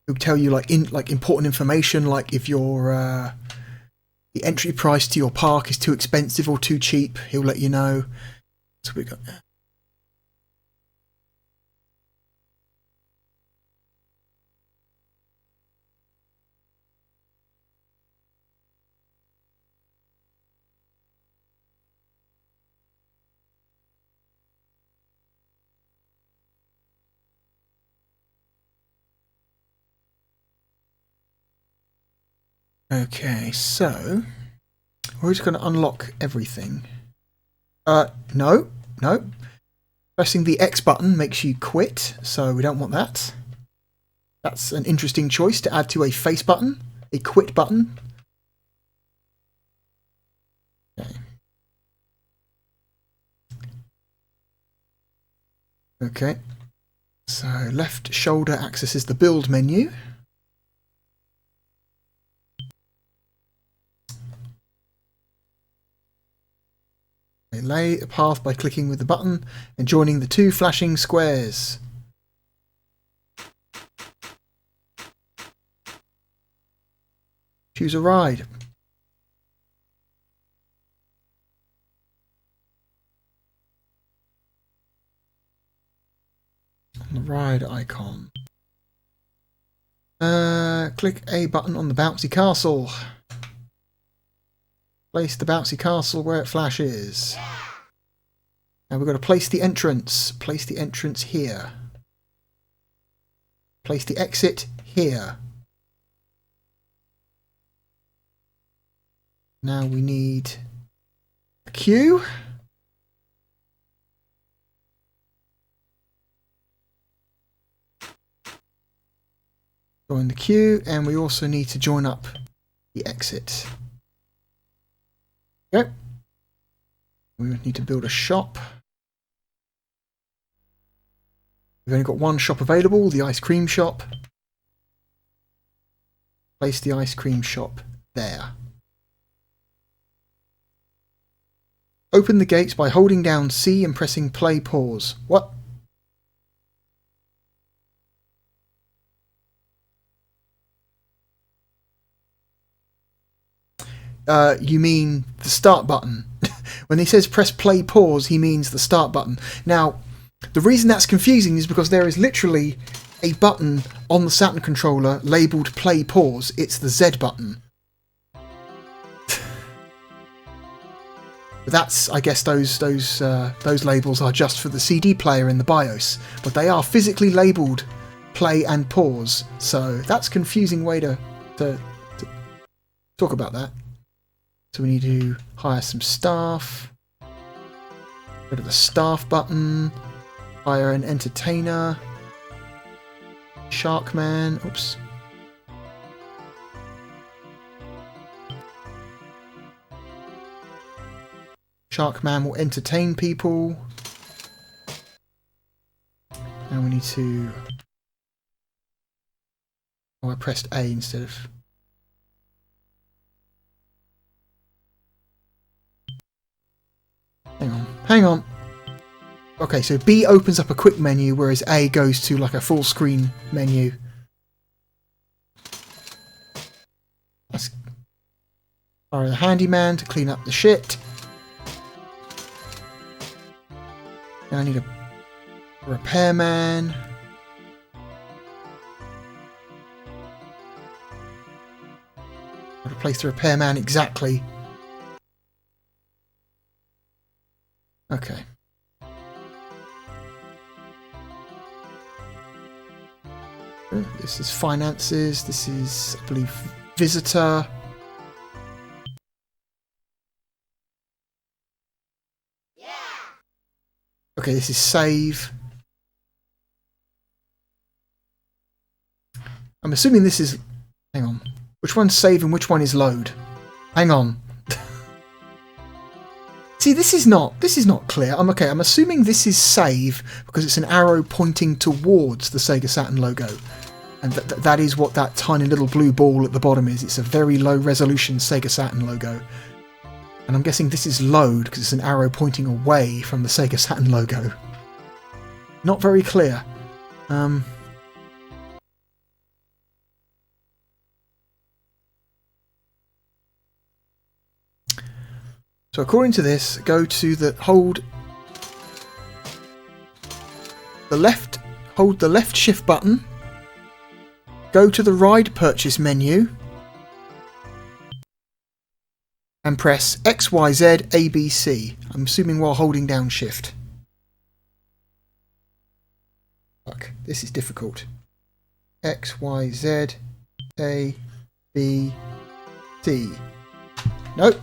he'll tell you like important information, like if your the entry price to your park is too expensive or too cheap, he'll let you know. So we got. Okay, so we're just going to unlock everything. No. Pressing the X button makes you quit, so we don't want that. That's an interesting choice to add to a face button, a quit button. Okay. Okay. So left shoulder accesses the build menu. Lay a path by clicking with the button and joining the two flashing squares. Choose a ride. On the ride icon. Click a button on the bouncy castle. Place the bouncy castle where it flashes. Now we've got to place the entrance. Place the entrance here. Place the exit here. Now we need a queue. Join the queue, and we also need to join up the exit. Okay. We need to build a shop. We've only got one shop available, the ice cream shop. Place the ice cream shop there. Open the gates by holding down C and pressing play pause. What? You mean the start button. When he says press play pause, he means the start button. Now, the reason that's confusing is because there is literally a button on the Saturn controller labelled play pause. It's the Z button. But that's, I guess, those labels are just for the CD player in the BIOS, but they are physically labelled play and pause. So that's a confusing way to talk about that. So we need to hire some staff. Go to the staff button. Hire an entertainer. Sharkman. Oops. Sharkman will entertain people. And we need to... Oh, I pressed A instead of... Hang on. Okay, so B opens up a quick menu, whereas A goes to like a full screen menu. Let's hire the handyman to clean up the shit. Now I need a repairman. I'll replace the repairman exactly. Okay. This is finances. This is, I believe, visitor. Yeah. Okay, this is save. I'm assuming this is... Hang on. Which one's save and which one is load? Hang on. See, this is not clear. I'm assuming this is save because it's an arrow pointing towards the Sega Saturn logo. And that is what that tiny little blue ball at the bottom is. It's a very low resolution Sega Saturn logo. And I'm guessing this is load because it's an arrow pointing away from the Sega Saturn logo. Not very clear. So according to this, go to the hold the left shift button, go to the ride purchase menu and press XYZ ABC. I'm assuming while holding down shift. Fuck, this is difficult. XYZ ABC. Nope.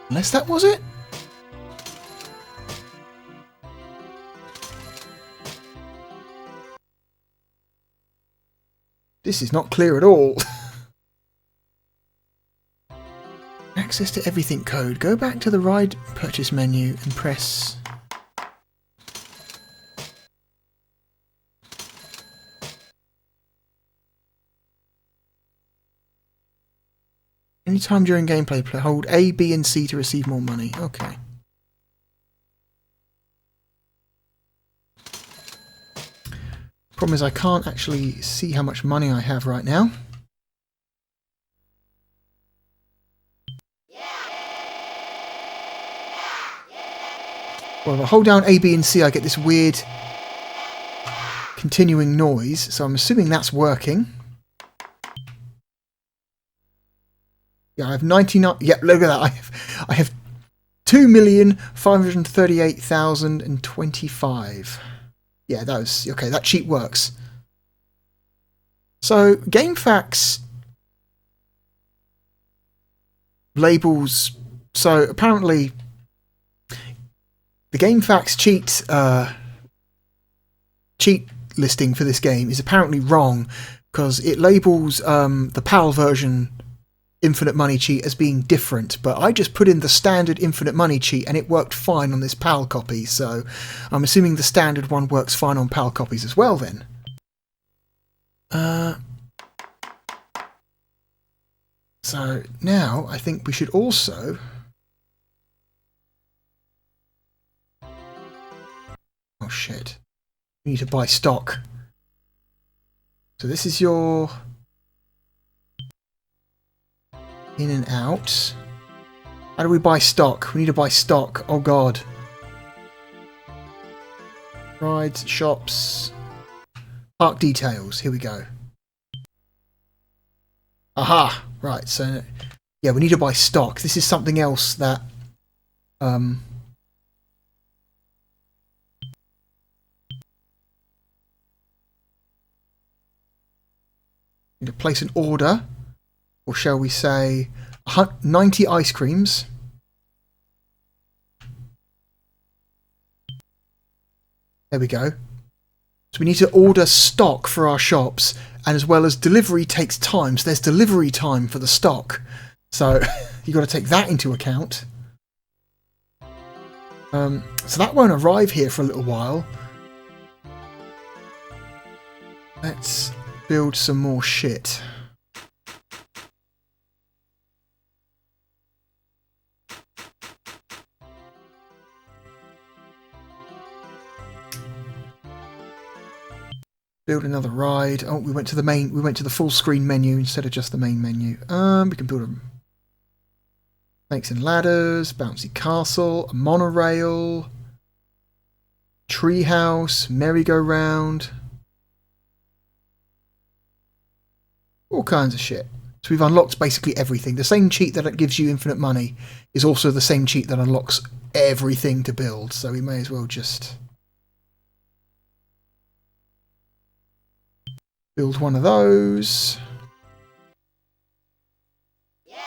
Unless that was it? This is not clear at all. Access to everything code. Go back to the ride purchase menu and press... Anytime during gameplay, hold A, B and C to receive more money. Okay. Problem is I can't actually see how much money I have right now. Well, if I hold down A, B and C I get this weird continuing noise, so I'm assuming that's working. Yeah, I have 99. Yeah, look at that. I have 2,538,025. Yeah, that was okay. That cheat works. So GameFAQs labels. So apparently, the GameFAQs cheat listing for this game is apparently wrong because it labels the PAL version Infinite Money cheat as being different, but I just put in the standard Infinite Money cheat and it worked fine on this PAL copy, so I'm assuming the standard one works fine on PAL copies as well then. So now I think we should also... Oh shit. We need to buy stock. So this is your... in and out. How do we buy stock? We need to buy stock. Oh god. Rides, shops, park details. Here we go. Aha! Right, so yeah, we need to buy stock. This is something else that need to place an order, or shall we say 90 ice creams. There we go. So we need to order stock for our shops, and as well as delivery takes time, so there's delivery time for the stock. So you've got to take that into account. So that won't arrive here for a little while. Let's build some more shit. Build another ride. Oh, we went to the full screen menu instead of just the main menu. We can build a snakes and ladders, bouncy castle, a monorail, treehouse, merry-go-round, all kinds of shit. So we've unlocked basically everything. The same cheat that gives you infinite money is also the same cheat that unlocks everything to build. So we may as well just build one of those. Yeah.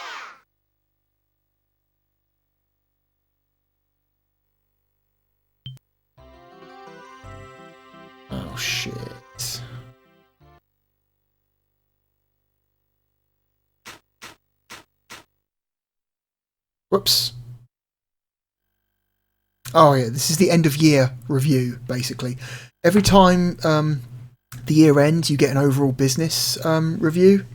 Oh shit. Whoops. Oh yeah, this is the end of year review, basically. Every time the year ends, you get an overall business review.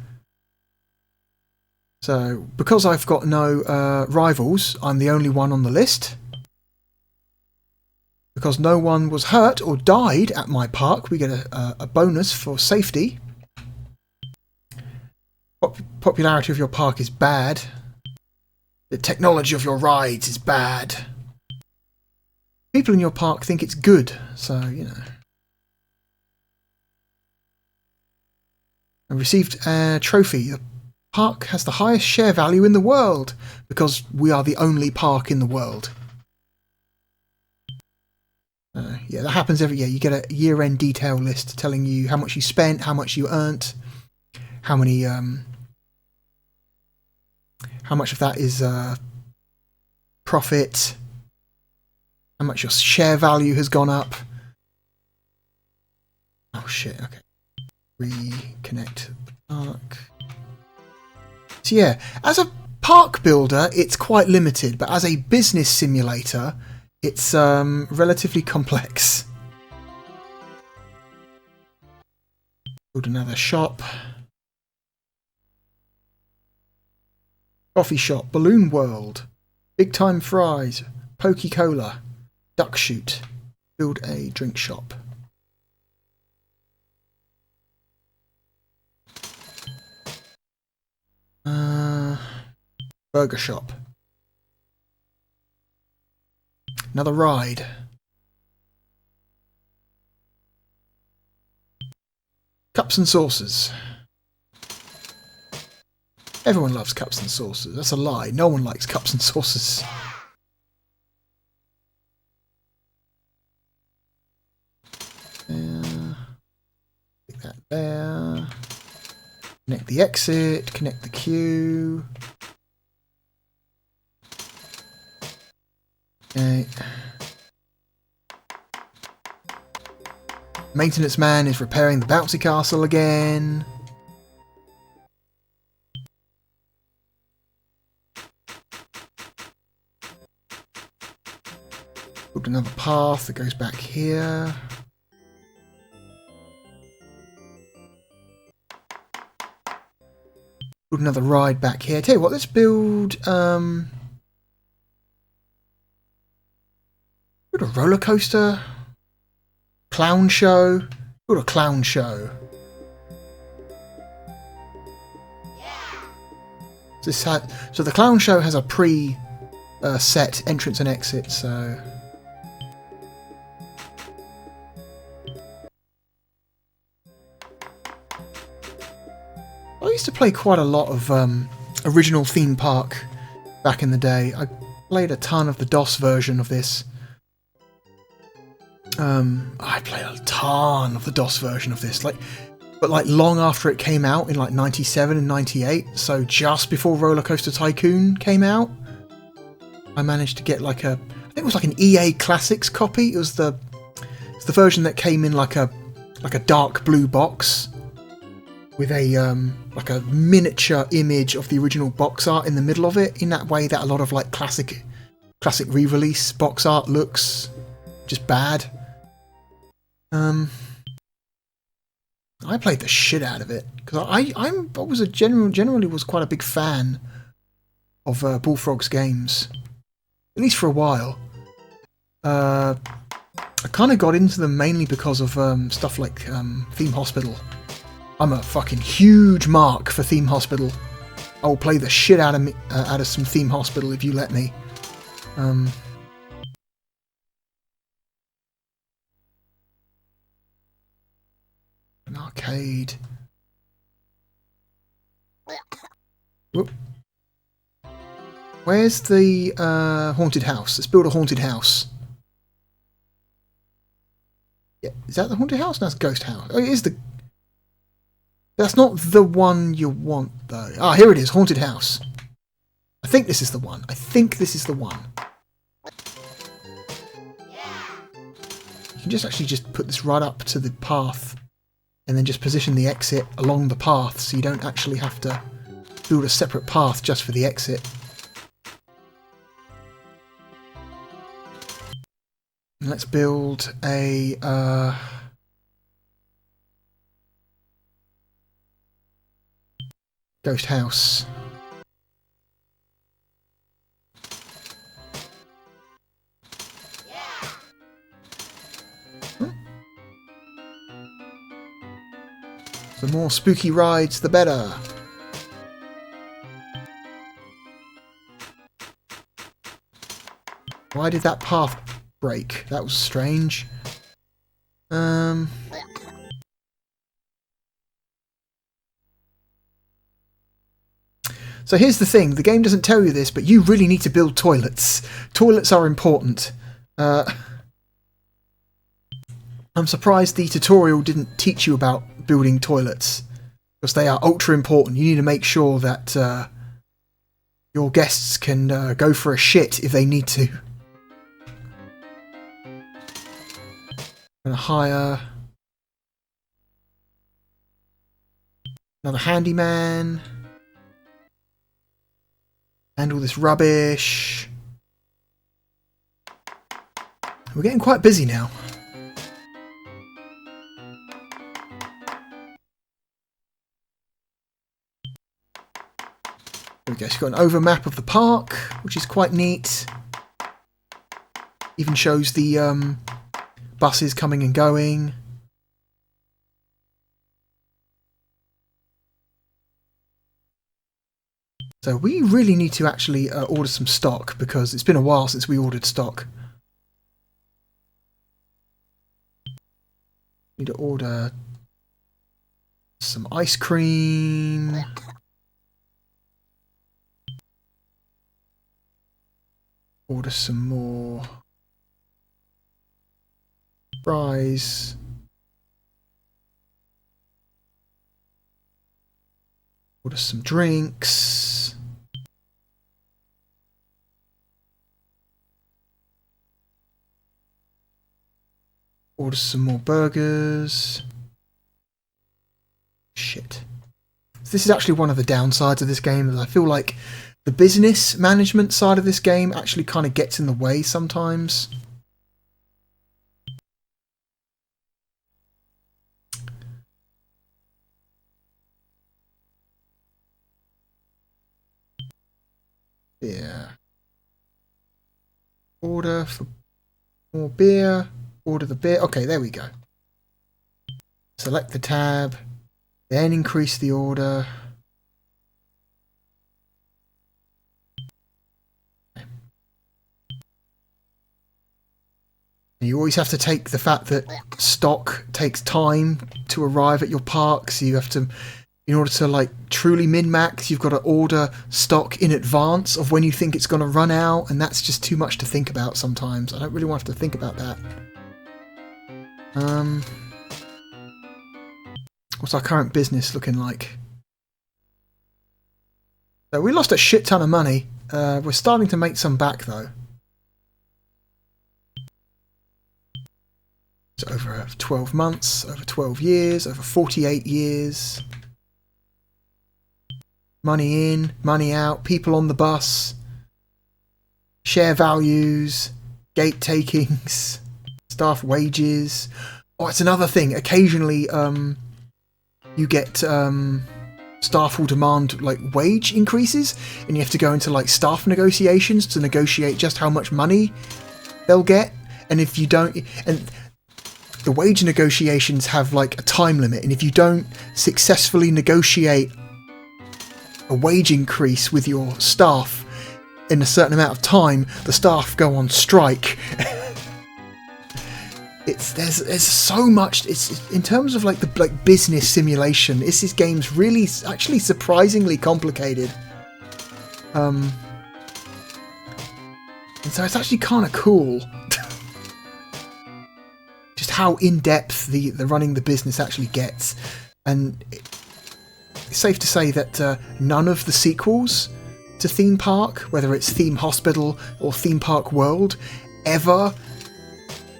So, because I've got no rivals, I'm the only one on the list. Because no one was hurt or died at my park, we get a bonus for safety. Popularity of your park is bad. The technology of your rides is bad. People in your park think it's good, so, you know. I received a trophy. The park has the highest share value in the world because we are the only park in the world. Yeah, that happens every year. You get a year-end detail list telling you how much you spent, how much you earned, how many, how much of that is profit, how much your share value has gone up. Oh shit! Okay. Reconnect the park. So yeah, as a park builder, it's quite limited, but as a business simulator, it's relatively complex. Build another shop. Coffee shop, Balloon World, Big Time Fries, Pokey Cola, Duck Shoot. Build a drink shop. Burger shop. Another ride. Cups and saucers. Everyone loves cups and saucers. That's a lie. No one likes cups and saucers. There. Stick that there. Connect the exit. Connect the queue. Okay. Maintenance man is repairing the bouncy castle again. Build another path that goes back here. Build another ride back here. Tell you what, let's build build a roller coaster. Clown show. Build a clown show. So the clown show has a set entrance and exit, so I used to play quite a lot of original theme park back in the day. I played a ton of the DOS version of this. I played a ton of the DOS version of this, but long after it came out in like 97 and 98, so just before Roller Coaster Tycoon came out, I managed to get I think it was like an EA Classics copy. It was the version that came in like a dark blue box with a miniature image of the original box art in the middle of it, in that way that a lot of like classic re-release box art looks just bad. I played the shit out of it because I was generally was quite a big fan of Bullfrog's games, at least for a while. I kind of got into them mainly because of stuff like Theme Hospital. I'm a fucking huge mark for Theme Hospital. I'll play the shit out of some Theme Hospital if you let me. An arcade. Whoop. Where's the haunted house? Let's build a haunted house. Yeah, is that the haunted house? No, that's Ghost House. Oh, it is the... That's not the one you want, though. Ah, here it is, haunted house. I think this is the one. You can just put this right up to the path and then just position the exit along the path so you don't actually have to build a separate path just for the exit. And let's build a ghost house. The more spooky rides, the better. Why did that path break? That was strange. So here's the thing. The game doesn't tell you this, but you really need to build toilets. Toilets are important. I'm surprised the tutorial didn't teach you about building toilets, because they are ultra important. You need to make sure that your guests can go for a shit if they need to. I'm going to hire another handyman. Handle this rubbish. We're getting quite busy now. There we go, so you've got an overmap of the park, which is quite neat. Even shows the buses coming and going. So we really need to actually order some stock, because it's been a while since we ordered stock. Need to order some ice cream. Order some more fries. Order some drinks. Order some more burgers. Shit. This is actually one of the downsides of this game, is I feel like the business management side of this game actually kind of gets in the way sometimes. Yeah. Order for more beer. Order the beer. Okay, there we go. Select the tab. Then increase the order. You always have to take the fact that stock takes time to arrive at your park, so you have to in order to like truly min-max, you've got to order stock in advance of when you think it's going to run out, and that's just too much to think about sometimes. I don't really want to have to think about that. What's our current business looking like? So we lost a shit ton of money. We're starting to make some back though. So over 12 months, over 12 years, over 48 years. Money in, money out, people on the bus, share values, gate takings, staff wages. Oh, it's another thing. Occasionally, you get staff will demand like wage increases, and you have to go into like staff negotiations to negotiate just how much money they'll get. And if you don't, and the wage negotiations have like a time limit, and if you don't successfully negotiate a wage increase with your staff in a certain amount of time, the staff go on strike. There's so much. It's in terms of like the business simulation. This game's really actually surprisingly complicated. And so it's actually kind of cool. Just how in depth the running the business actually gets, and it's safe to say that none of the sequels to Theme Park, whether it's Theme Hospital or Theme Park World, ever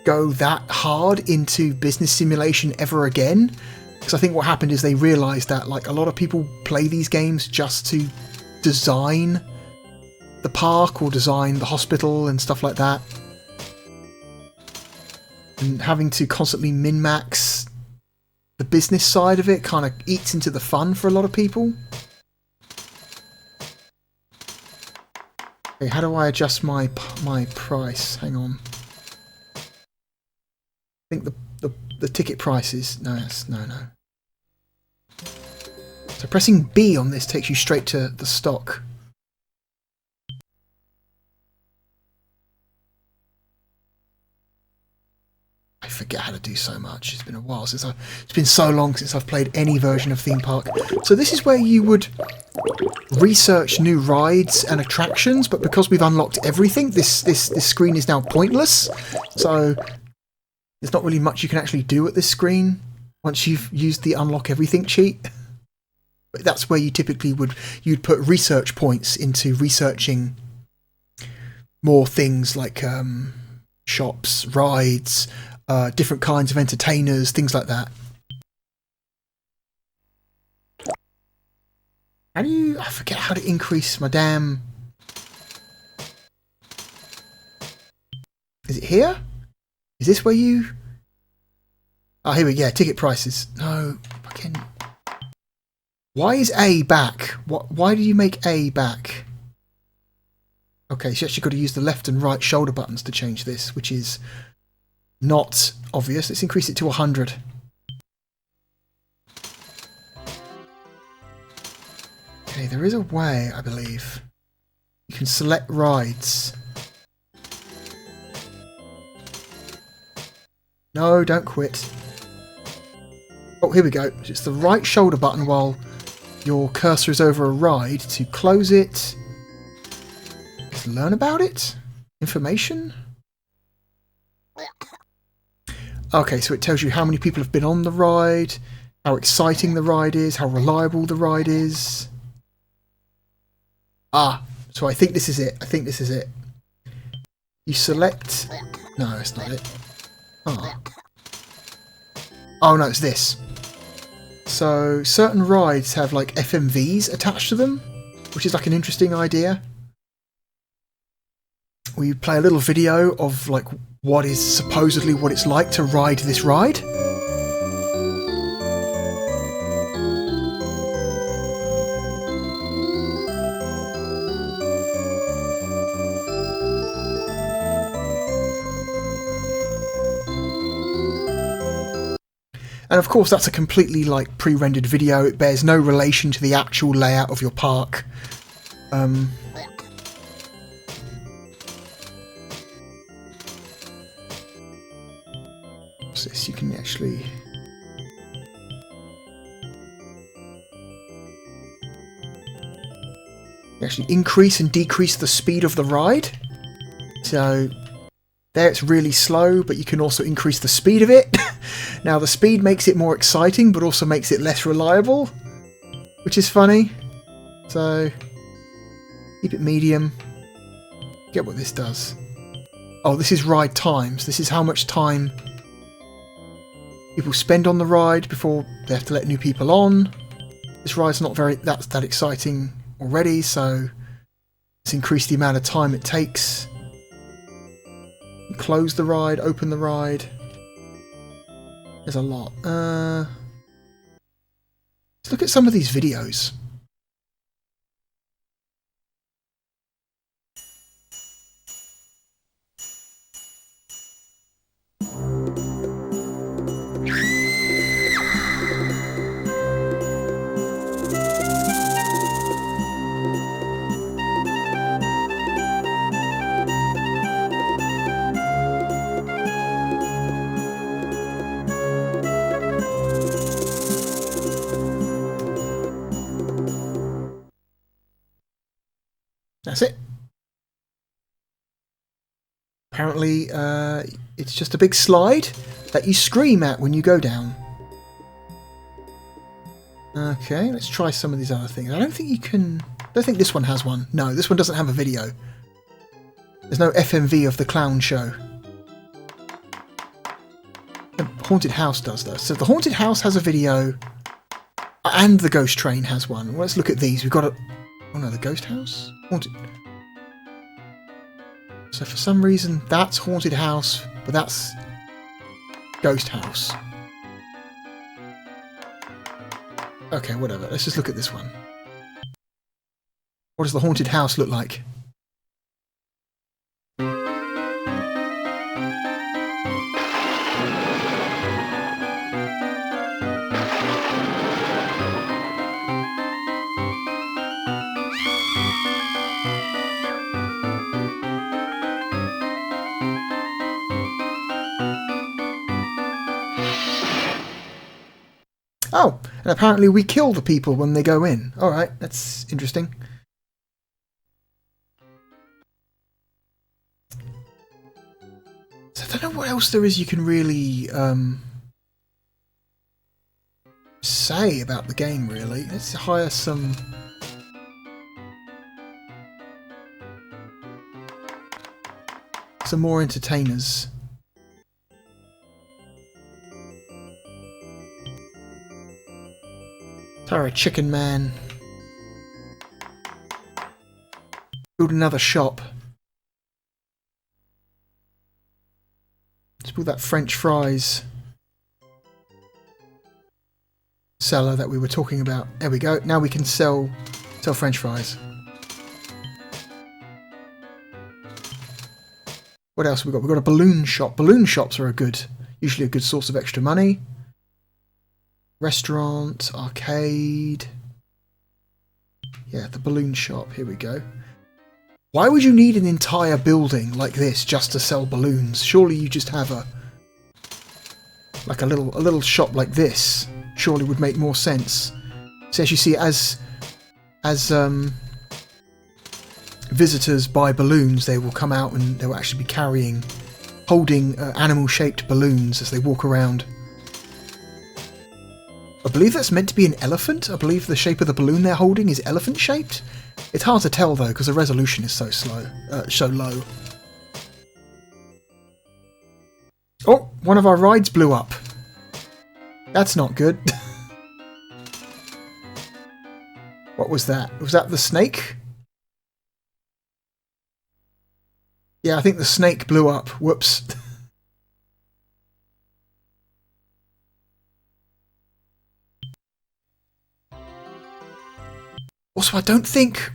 go that hard into business simulation ever again. Because I think what happened is they realised that like a lot of people play these games just to design the park or design the hospital and stuff like that. And having to constantly min-max the business side of it kind of eats into the fun for a lot of people. Okay, how do I adjust my price? Hang on. I think the ticket prices. No. So pressing B on this takes you straight to the stock. I forget how to do so much. It's been a while since it's been so long since I've played any version of Theme Park. So this is where you would research new rides and attractions, but because we've unlocked everything, this screen is now pointless. So there's not really much you can actually do at this screen once you've used the unlock everything cheat. But that's where you typically you'd put research points into researching more things like shops, rides, different kinds of entertainers, things like that. How do you... I forget how to increase my damn... Is it here? Is this where you... Oh, here we go. Yeah, ticket prices. No, fucking... Why is A back? Why do you make A back? Okay, so you actually got to use the left and right shoulder buttons to change this, which is not obvious. Let's increase it to 100. Okay, there is a way, I believe. You can select rides. No, don't quit. Oh, here we go. It's the right shoulder button while your cursor is over a ride to close it. Let's learn about it. Information. Okay, so it tells you how many people have been on the ride, how exciting the ride is, how reliable the ride is. Ah, so I think this is it. I think this is it. You select... No, that's not it. Oh. Oh no, it's this. So certain rides have like FMVs attached to them, which is like an interesting idea. We play a little video of like what is supposedly what it's like to ride this ride. And of course that's a completely like pre-rendered video. It bears no relation to the actual layout of your park. What's this? You can actually... You actually increase and decrease the speed of the ride. So there it's really slow, but you can also increase the speed of it. Now the speed makes it more exciting, but also makes it less reliable, which is funny. So keep it medium. Get what this does. Oh, this is ride times. This is how much time people spend on the ride before they have to let new people on. This ride's not that exciting already, so let's increase the amount of time it takes. Close the ride, open the ride. There's a lot. Let's look at some of these videos. That's it. Apparently, it's just a big slide that you scream at when you go down. Okay, let's try some of these other things. I don't think this one has one. No, this one doesn't have a video. There's no FMV of the clown show. The Haunted House does, though. So the Haunted House has a video, and the Ghost Train has one. Well, let's look at these. We've got a... Oh no, the Ghost House? Haunted... So for some reason, that's Haunted House, but that's Ghost House. Okay, whatever. Let's just look at this one. What does the Haunted House look like? Oh, and apparently we kill the people when they go in. Alright, that's interesting. So I don't know what else there is you can really say about the game, really. Let's hire some... more entertainers. Sorry, Chicken Man. Build another shop. Let's build that French fries seller that we were talking about. There we go. Now we can sell French fries. What else have we got? We've got a balloon shop. Balloon shops are usually a good source of extra money. Restaurant, arcade. Yeah, the balloon shop. Here we go. Why would you need an entire building like this just to sell balloons? Surely you just have a little shop like this. Surely would make more sense. So as you see, as visitors buy balloons, they will come out and they will actually be holding animal-shaped balloons as they walk around. I believe that's meant to be an elephant. I believe the shape of the balloon they're holding is elephant-shaped. It's hard to tell though because the resolution is so low. Oh, one of our rides blew up. That's not good. What was that? Was that the snake? Yeah, I think the snake blew up. Whoops. Also, I don't think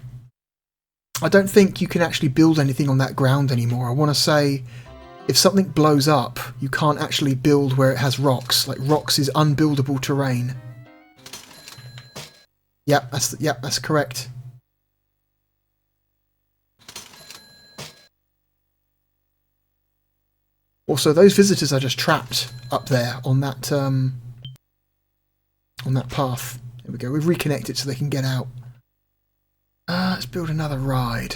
you can actually build anything on that ground anymore. I want to say, if something blows up, you can't actually build where it has rocks. Like, rocks is unbuildable terrain. Yep, that's correct. Also, those visitors are just trapped up there on that path. There we go. We've reconnected so they can get out. Let's build another ride.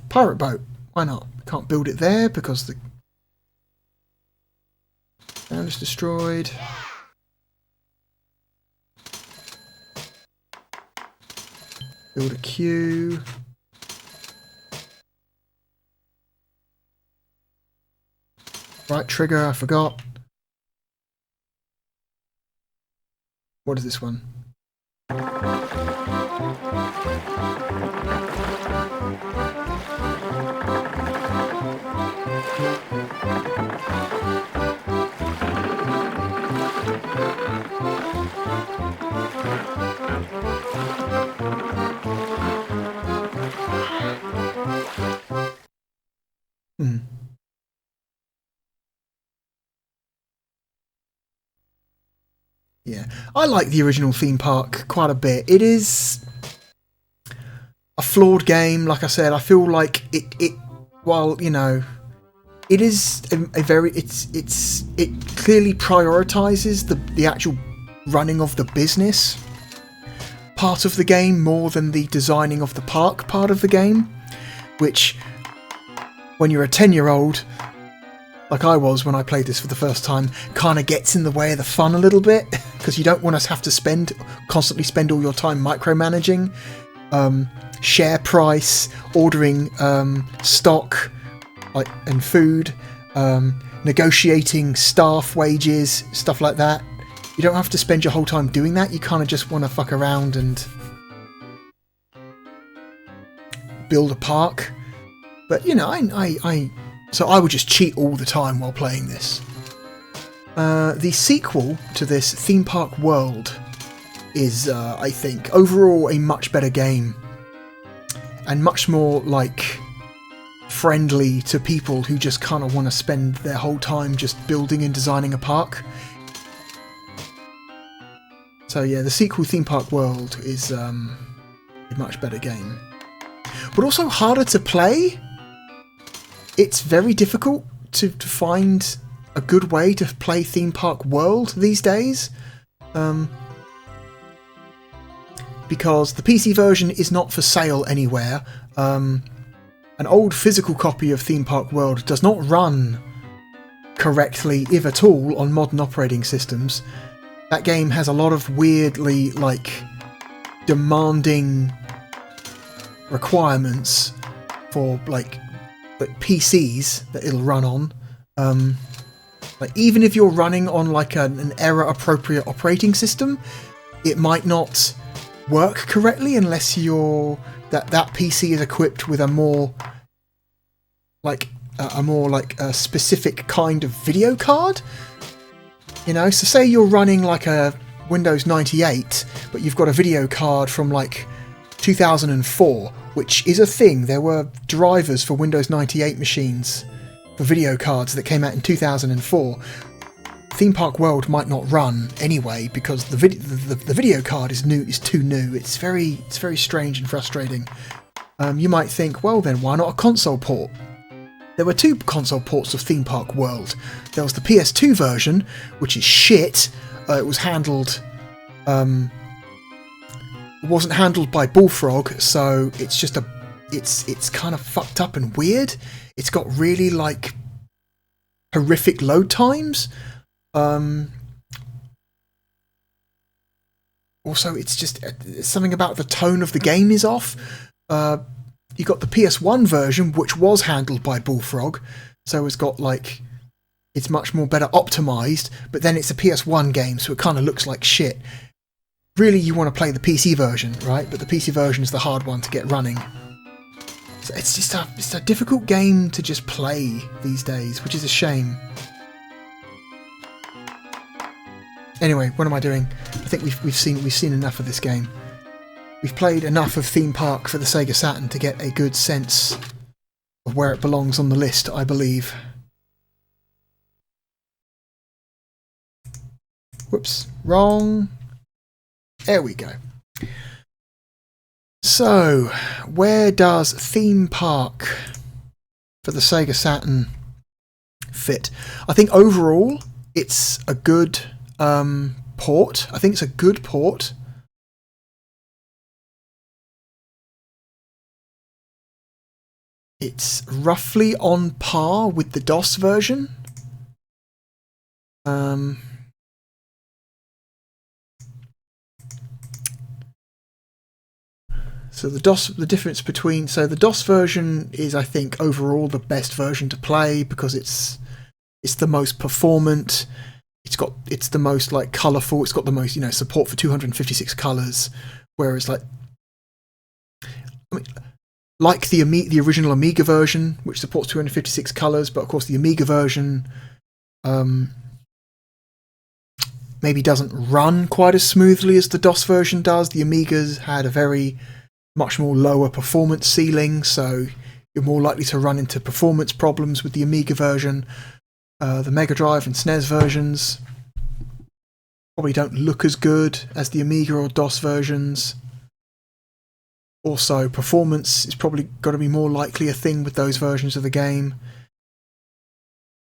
Pirate boat. Why not? Can't build it there because the ground is destroyed. Build a queue. Right trigger, I forgot. What is this one? Yeah, I like the original theme park quite a bit. It is a flawed game, like I said. I feel like it while, you know, it is a very, it clearly prioritizes the actual running of the business part of the game more than the designing of the park part of the game, which, when you're a 10-year-old, like I was when I played this for the first time, kind of gets in the way of the fun a little bit, because you don't want to have to constantly spend all your time micromanaging, share price, ordering stock and food, negotiating staff wages, stuff like that. You don't have to spend your whole time doing that. You kind of just want to fuck around and build a park. But, you know, so I would just cheat all the time while playing this. The sequel to this, Theme Park World, is, I think, overall a much better game. And much more, like, friendly to people who just kind of want to spend their whole time just building and designing a park. So yeah, the sequel, Theme Park World, is a much better game. But also harder to play. It's very difficult to find a good way to play Theme Park World these days, because the PC version is not for sale anywhere. An old physical copy of Theme Park World does not run correctly, if at all, on modern operating systems. That game has a lot of weirdly, like, demanding requirements for, like PCs that it'll run on. Like, even if you're running on like an error-appropriate operating system, it might not work correctly unless that PC is equipped with a more specific kind of video card. You know, so say you're running like a Windows 98, but you've got a video card from like 2004, which is a thing. There were drivers for Windows 98 machines for video cards that came out in 2004. Theme Park World might not run anyway because the video card is too new. It's very strange and frustrating. You might think, well then, why not a console port? There were two console ports of Theme Park World. There was the PS2 version, which is shit. It was handled. It wasn't handled by Bullfrog, so it's just it's kind of fucked up and weird. It's got really like horrific load times. Also, it's something about the tone of the game is off. You got the PS1 version, which was handled by Bullfrog, so it's got like, it's much more better optimized, but then it's a PS1 game, so it kind of looks like shit. Really, you want to play the PC version, right? But the PC version is the hard one to get running. So it's a difficult game to just play these days, which is a shame. Anyway, what am I doing? I think we've seen enough of this game. We've played enough of Theme Park for the Sega Saturn to get a good sense of where it belongs on the list, I believe. Whoops, wrong. There we go. So, where does Theme Park for the Sega Saturn fit? I think overall it's a good port. I think it's a good port. It's roughly on par with the DOS version. So the difference between, so the DOS version is, I think, overall the best version to play because it's the most performant. It's the most like colourful. It's got the most, support for 256 colours. Whereas like the original Amiga version, which supports 256 colours, but of course the Amiga version maybe doesn't run quite as smoothly as the DOS version does. The Amigas had a much more lower performance ceiling, so you're more likely to run into performance problems with the Amiga version. The Mega Drive and SNES versions probably don't look as good as the Amiga or DOS versions. Also, performance is probably got to be more likely a thing with those versions of the game.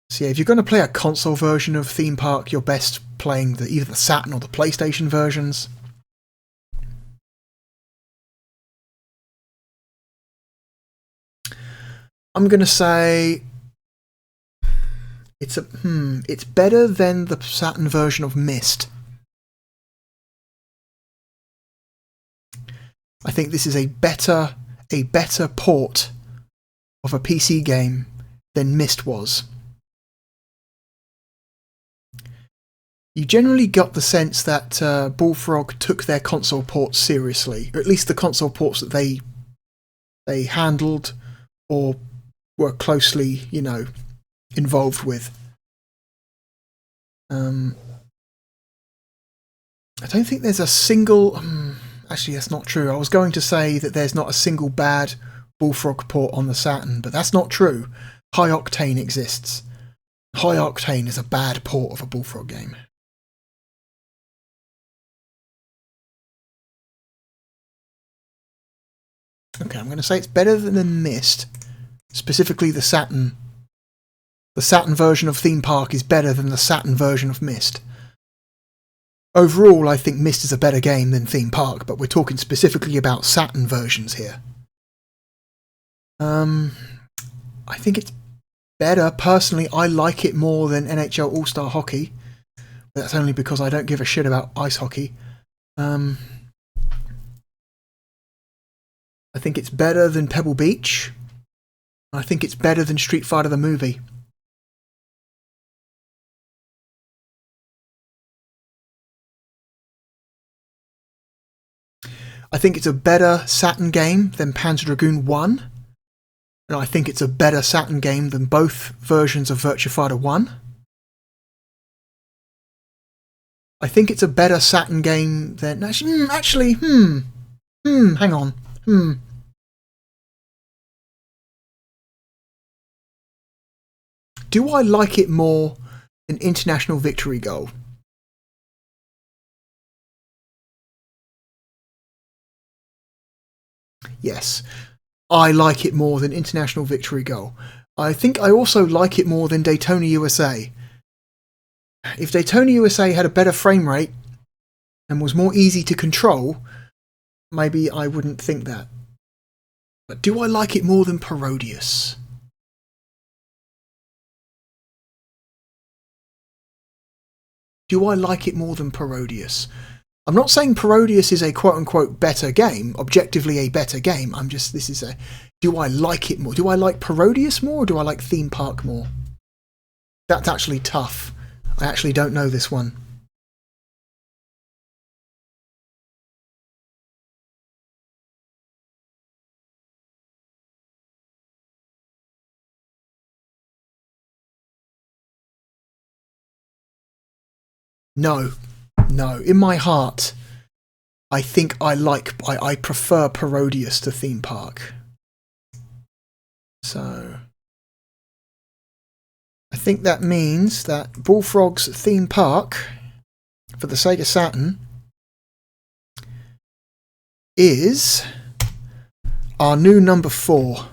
So yeah, if you're going to play a console version of Theme Park, you're best playing either the Saturn or the PlayStation versions. I'm going to say it's better than the Saturn version of Myst. I think this is a better port of a PC game than Myst was. You generally got the sense that Bullfrog took their console ports seriously, or at least the console ports that they handled or were closely, involved with. I don't think there's a single... actually, that's not true. I was going to say that there's not a single bad Bullfrog port on the Saturn, but that's not true. High Octane exists. High Octane is a bad port of a Bullfrog game. Okay, I'm going to say it's better than the Myst. Specifically the Saturn. The Saturn version of Theme Park is better than the Saturn version of Myst. Overall, I think Myst is a better game than Theme Park, but we're talking specifically about Saturn versions here. I think it's better. Personally, I like it more than NHL All-Star Hockey. But that's only because I don't give a shit about ice hockey. I think it's better than Pebble Beach. I think it's better than Street Fighter the movie. I think it's a better Saturn game than Panzer Dragoon 1. And I think it's a better Saturn game than both versions of Virtua Fighter 1. I think it's a better Saturn game than... hang on. Do I like it more than International Victory Goal? Yes, I like it more than International Victory Goal. I think I also like it more than Daytona USA. If Daytona USA had a better frame rate and was more easy to control, maybe I wouldn't think that. But do I like it more than Parodius? Do I like it more than Parodius? I'm not saying Parodius is a quote-unquote better game, objectively a better game. Do I like it more? Do I like Parodius more, or do I like Theme Park more? That's actually tough. I actually don't know this one. No. In my heart, I think I prefer Parodius to Theme Park. So I think that means that Bullfrog's Theme Park for the Sega Saturn is our new number 4.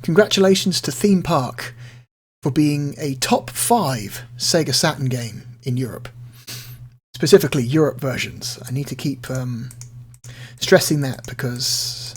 Congratulations to Theme Park for being a top 5 Sega Saturn game in Europe. Specifically Europe versions. I need to keep stressing that because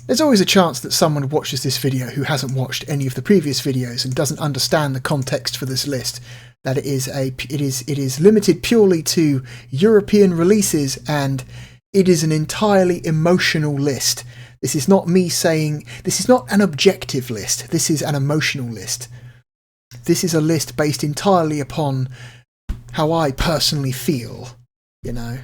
there's always a chance that someone watches this video who hasn't watched any of the previous videos and doesn't understand the context for this list. That it is limited purely to European releases, and it is an entirely emotional list. This is not me saying, this is not an objective list, this is an emotional list. This is a list based entirely upon how I personally feel, you know.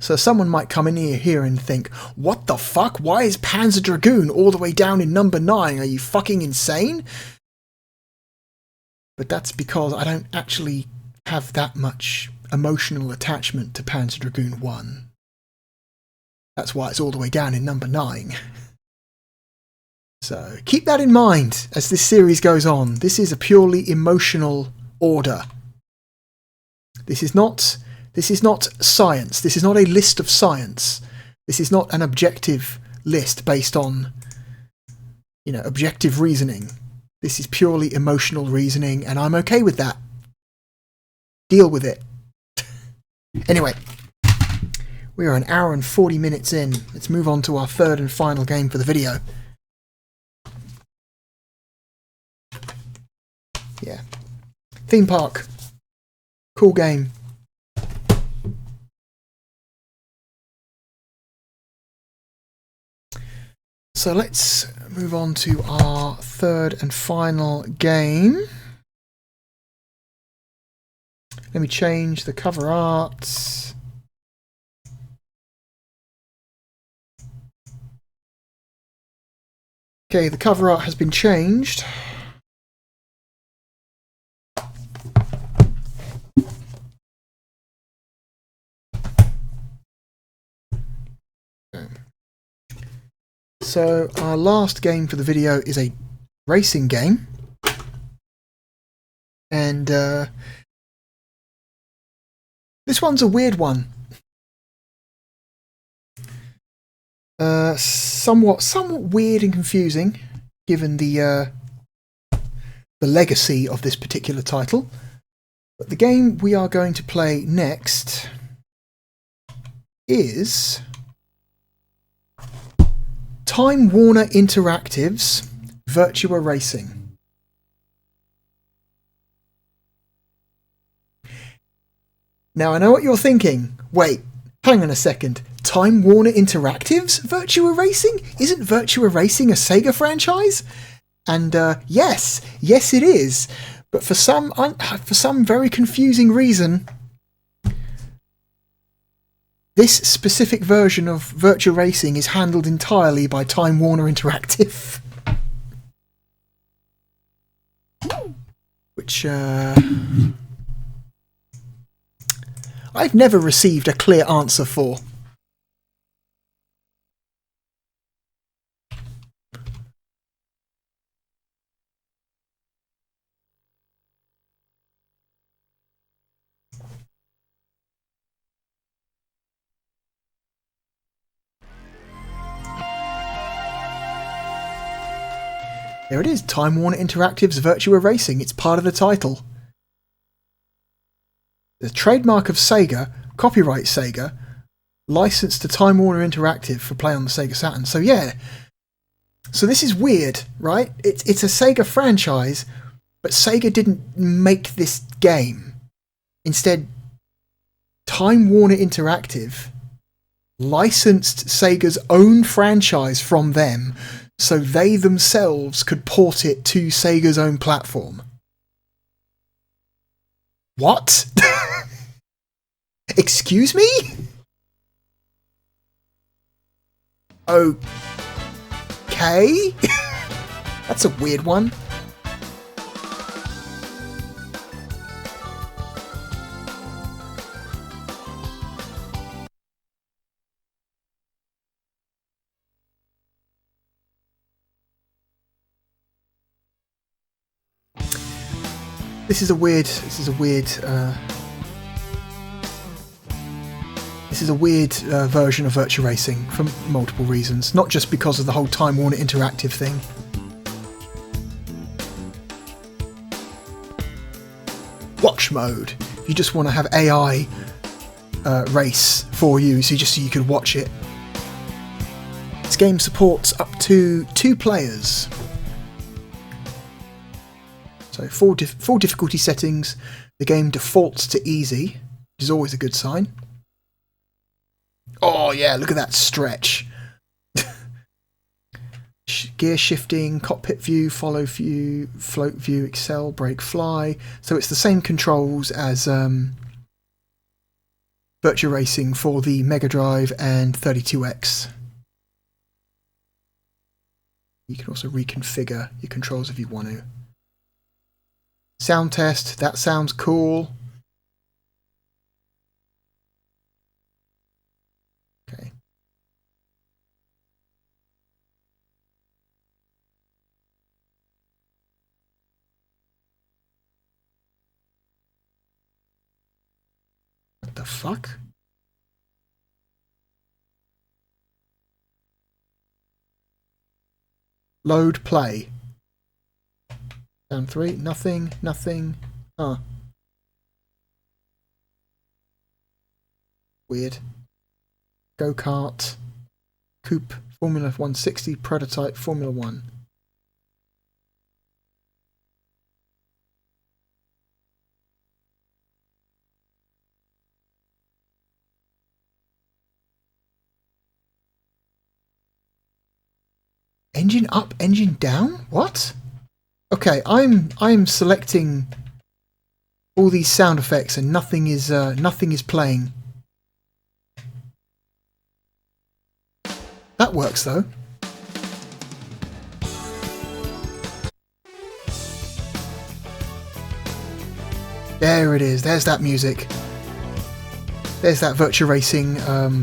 So someone might come in here and think, what the fuck? Why is Panzer Dragoon all the way down in number 9? Are you fucking insane? But that's because I don't actually have that much emotional attachment to Panzer Dragoon 1. That's why it's all the way down in number 9. So keep that in mind as this series goes on. This is a purely emotional order. This is not science. This is not a list of science. This is not an objective list based on, you know, objective reasoning. This is purely emotional reasoning, and I'm okay with that. Deal with it. Anyway, we are an hour and 40 minutes in. Let's move on to our third and final game for the video. Yeah. Theme Park. Cool game. So let's move on to our third and final game. Let me change the cover art. Okay, the cover art has been changed. So our last game for the video is a racing game, and this one's a weird one. Somewhat weird and confusing, given the legacy of this particular title. But the game we are going to play next is Time Warner Interactive's Virtua Racing. Now I know what you're thinking. Wait, hang on a second. Time Warner Interactive's Virtua Racing? Isn't Virtua Racing a Sega franchise? And yes it is. But for some very confusing reason, this specific version of Virtua Racing is handled entirely by Time Warner Interactive. Which, I've never received a clear answer for. There it is, Time Warner Interactive's Virtua Racing. It's part of the title. The trademark of Sega, copyright Sega, licensed to Time Warner Interactive for play on the Sega Saturn. So yeah, so this is weird, right? It's a Sega franchise, but Sega didn't make this game. Instead, Time Warner Interactive licensed Sega's own franchise from them, so they themselves could port it to Sega's own platform. What? Excuse me? Okay. That's a weird one. This is a weird This is a weird version of Virtua Racing for multiple reasons, not just because of the whole Time Warner Interactive thing. Watch mode. If you just want to have AI race for you, so you could watch it. This game supports up to 2 players. So 4 difficulty settings. The game defaults to easy, which is always a good sign. Oh yeah, look at that stretch. Gear shifting, cockpit view, follow view, float view, excel, brake, fly. So it's the same controls as Virtua Racing for the Mega Drive and 32X. You can also reconfigure your controls if you want to. Sound test, that sounds cool. Okay. What the fuck? Load play. Down 3, nothing. Huh. Weird. Go-kart. Coupe. Formula 160. Prototype. Formula 1. Engine up, engine down? What? Okay, I'm selecting all these sound effects and nothing is playing. That works though. There it is. There's that music. There's that Virtua Racing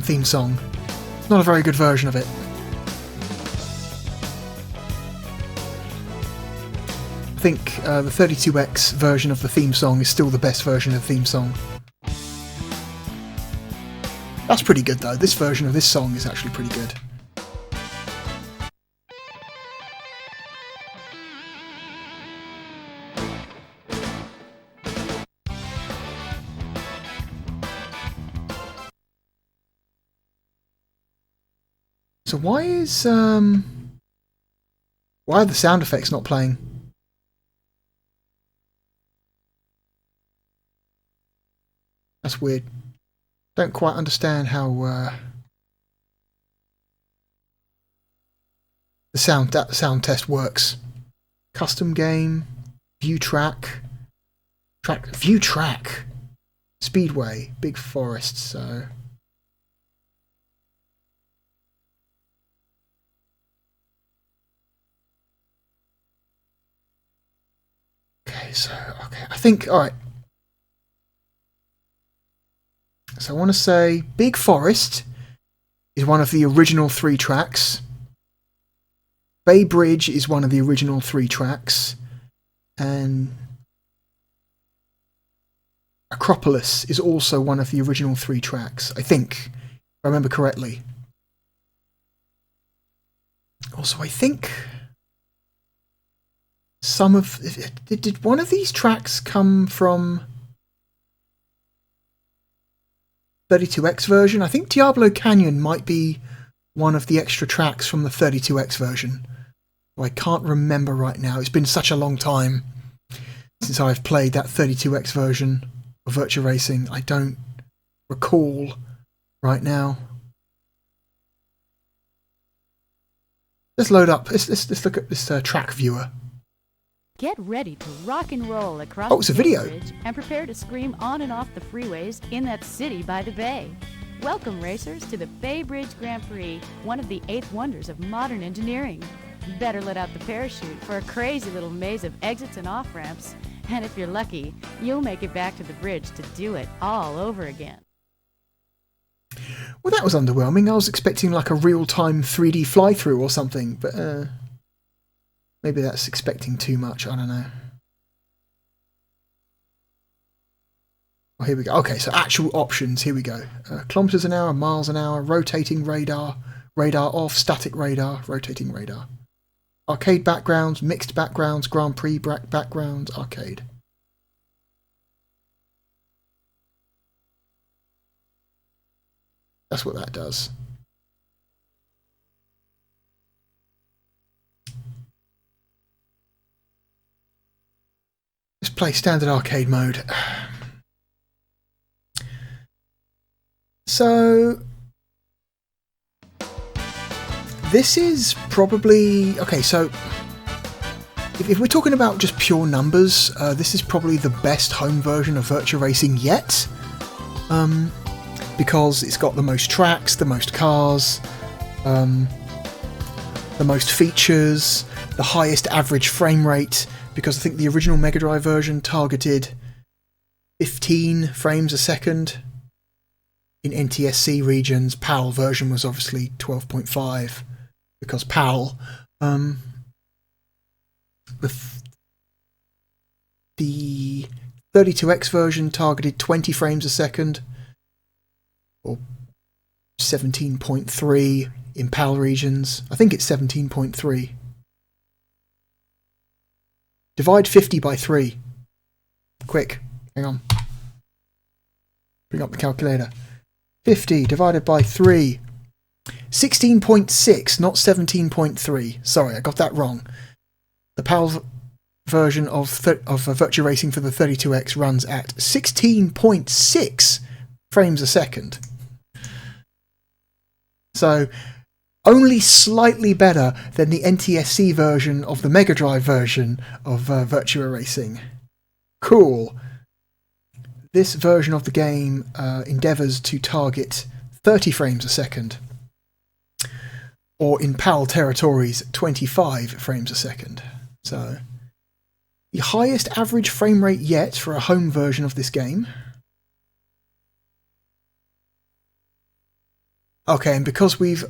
theme song. Not a very good version of it. I think the 32X version of the theme song is still the best version of the theme song. That's pretty good though. This version of this song is actually pretty good. So why are the sound effects not playing? That's weird. Don't quite understand how the sound test works. Custom game, view track, view track, speedway, big forest. So okay, I think all right. So I want to say Big Forest is one of the original 3 tracks. Bay Bridge is one of the original 3 tracks. And Acropolis is also one of the original 3 tracks, I think, if I remember correctly. Also, I think some of... Did one of these tracks come from 32X version? I think Diablo Canyon might be one of the extra tracks from the 32X version. I can't remember right now. It's been such a long time since I've played that 32X version of Virtua Racing. I don't recall right now. Let's load up. Let's look at this track viewer. Get ready to rock and roll across it's a video. Bridge and prepare to scream on and off the freeways in that city by the bay. Welcome, racers, to the Bay Bridge Grand Prix, one of the 8th wonders of modern engineering. Better let out the parachute for a crazy little maze of exits and off-ramps. And if you're lucky, you'll make it back to the bridge to do it all over again. Well, that was underwhelming. I was expecting like a real-time 3D fly-through or something, but maybe that's expecting too much. I don't know. Oh, here we go. Okay, so actual options. Here we go. Kilometers an hour, miles an hour, rotating radar, radar off, static radar, rotating radar. Arcade backgrounds, mixed backgrounds, Grand Prix backgrounds, arcade. That's what that does. Let's play standard arcade mode. So this is probably okay. So if we're talking about just pure numbers, this is probably the best home version of Virtua Racing yet, because it's got the most tracks, the most cars, the most features, the highest average frame rate. Because I think the original Mega Drive version targeted 15 frames a second. In NTSC regions, PAL version was obviously 12.5 because PAL. The 32X version targeted 20 frames a second, or 17.3 in PAL regions. I think it's 17.3. Divide 50 by 3. Quick, hang on. Bring up the calculator. 50 divided by 3. 16.6, not 17.3. Sorry, I got that wrong. The PAL version of Virtua Racing for the 32X runs at 16.6 frames a second. So, only slightly better than the NTSC version of the Mega Drive version of Virtua Racing. Cool. This version of the game endeavours to target 30 frames a second, or in PAL territories, 25 frames a second. So, the highest average frame rate yet for a home version of this game. Okay, and because we've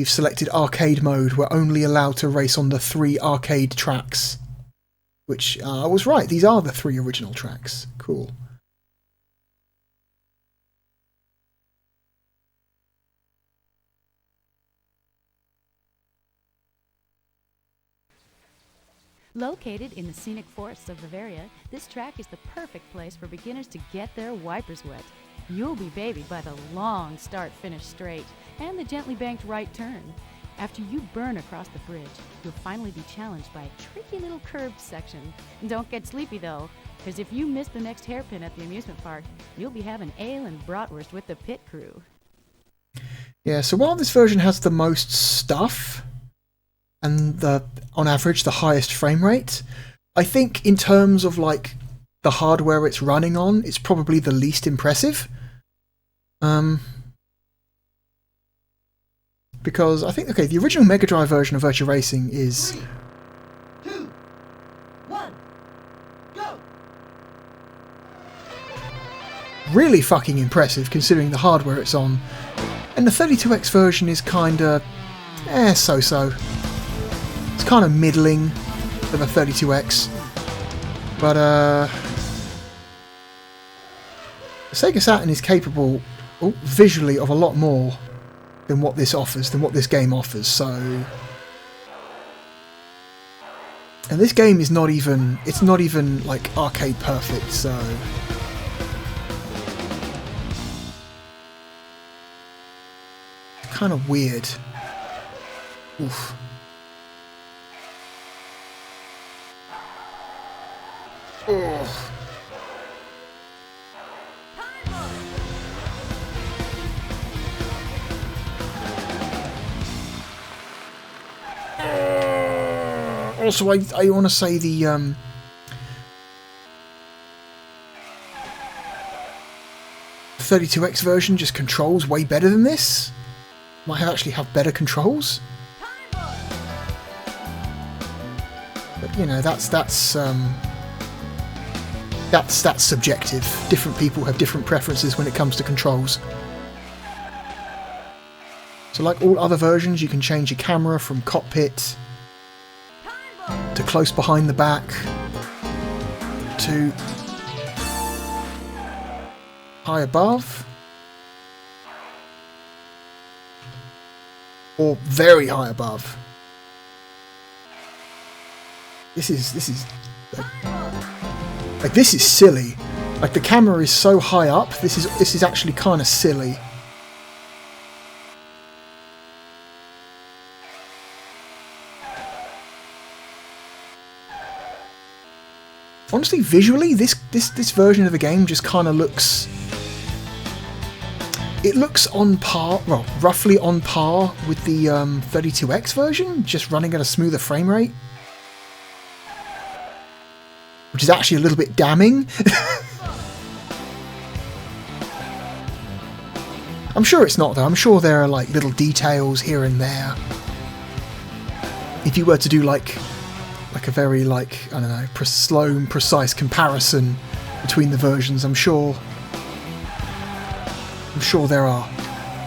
selected arcade mode, we're only allowed to race on the 3 arcade tracks. Which, I was right, these are the 3 original tracks. Cool. Located in the scenic forests of Bavaria, this track is the perfect place for beginners to get their wipers wet. You'll be babied by the long start-finish straight and the gently banked right turn. After you burn across the bridge, you'll finally be challenged by a tricky little curved section. Don't get sleepy though, because if you miss the next hairpin at the amusement park, you'll be having ale and bratwurst with the pit crew. Yeah, so while this version has the most stuff, and on average the highest frame rate, I think in terms of like the hardware it's running on, it's probably the least impressive. Because I think, okay, the original Mega Drive version of Virtua Racing is... 3, 2, 1, go! really fucking impressive considering the hardware it's on. And the 32X version is kinda... so-so. It's kind of middling for the 32X. But, the Sega Saturn is capable, visually, of a lot more than what this offers, than what this game offers, so... And this game is not even... It's not even, like, arcade perfect, so... Kind of weird. Oof. Oh. Also, I want to say the 32X version just controls way better than this. Might actually have better controls. But you know, that's subjective. Different people have different preferences when it comes to controls. So like all other versions, you can change your camera from cockpit to close behind the back to high above. Or very high above. This is like this is silly. Like the camera is so high up. This is actually kind of silly. Honestly, visually, this version of the game just kind of looks. It looks on par, well, roughly on par with the 32X version, just running at a smoother frame rate. Which is actually a little bit damning. I'm sure it's not, though. I'm sure there are, like, little details here and there. If you were to do, like a very, like, I don't know, slow and precise comparison between the versions, I'm sure there are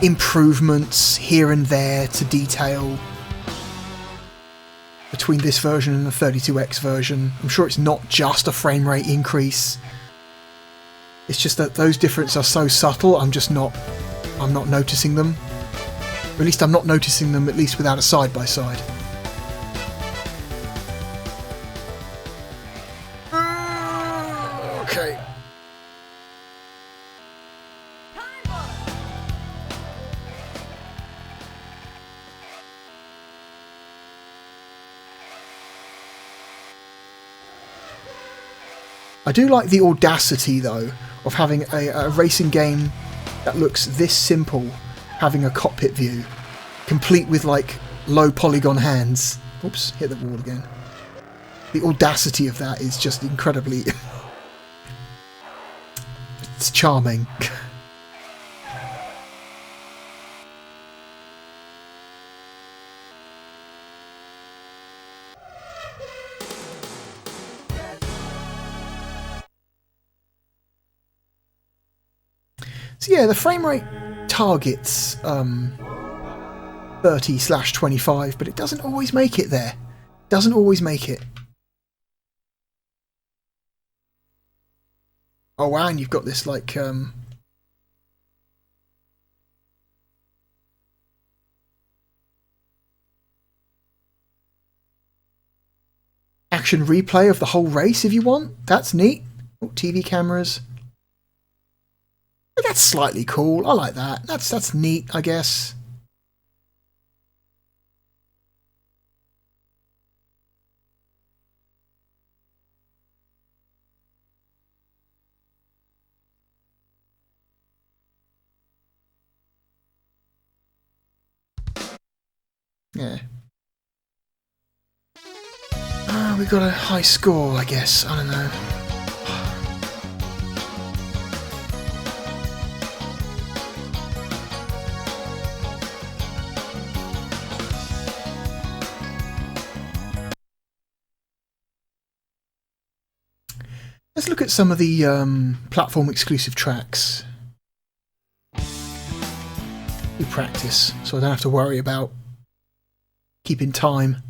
improvements here and there to detail between this version and the 32X version. I'm sure it's not just a frame rate increase. It's just that those differences are so subtle, I'm not noticing them. Or at least I'm not noticing them, at least without a side-by-side. Okay. I do like the audacity, though, of having a racing game that looks this simple, having a cockpit view, complete with, like, low polygon hands. Oops, hit the wall again. The audacity of that is just incredibly... it's charming. So yeah, the frame rate targets 30/25, but it doesn't always make it there. Doesn't always make it. Oh wow, and you've got this like action replay of the whole race if you want. That's neat. Oh, TV cameras. That's slightly cool. I like that. That's neat, I guess. Yeah. We got a high score, I guess. I don't know. Let's look at some of the platform exclusive tracks. We practice, so I don't have to worry about keeping time.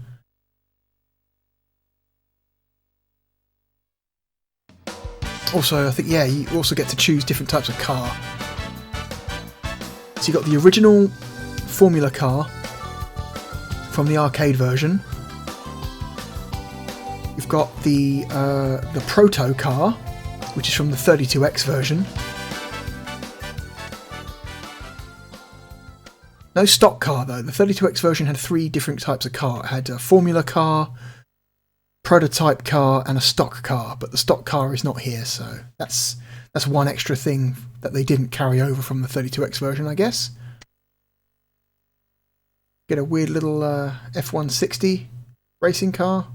Also, I think, yeah, you also get to choose different types of car. So you've got the original Formula car from the arcade version. You've got the Proto car, which is from the 32X version. No stock car though. The 32X version had 3 different types of car. It had a Formula car, prototype car, and a stock car. But the stock car is not here, so that's one extra thing that they didn't carry over from the 32X version, I guess. Get a weird little F-160 racing car.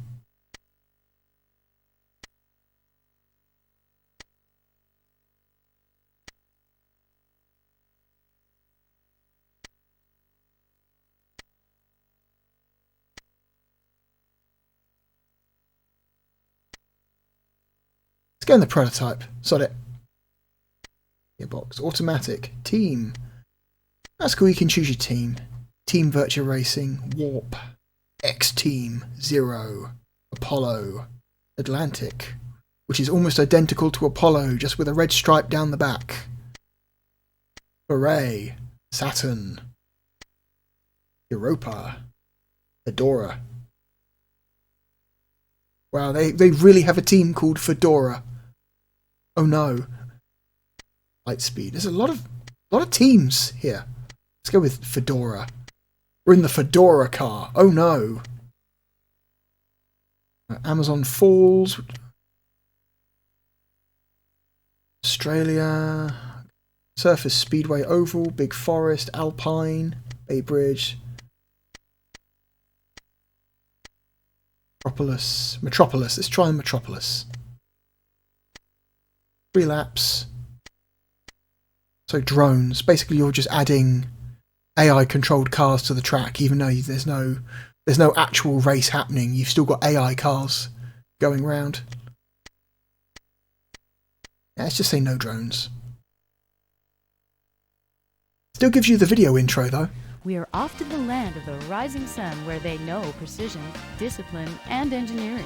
Let's go in the prototype. Sod it. Gearbox. Automatic. Team. That's cool. You can choose your team. Team Virtua Racing. Warp. X-Team. Zero. Apollo. Atlantic. Which is almost identical to Apollo, just with a red stripe down the back. Hooray. Saturn. Europa. Fedora. Wow, they really have a team called Fedora. Oh no. Lightspeed. There's a lot of teams here. Let's go with Fedora. We're in the Fedora car. Oh no. Amazon Falls. Australia. Surface Speedway Oval. Big Forest. Alpine. Bay Bridge. Metropolis. Let's try Metropolis. 3 laps. So drones. Basically, you're just adding AI-controlled cars to the track, even though there's no actual race happening. You've still got AI cars going around. Yeah, let's just say no drones. Still gives you the video intro, though. We are off to the land of the rising sun where they know precision, discipline, and engineering.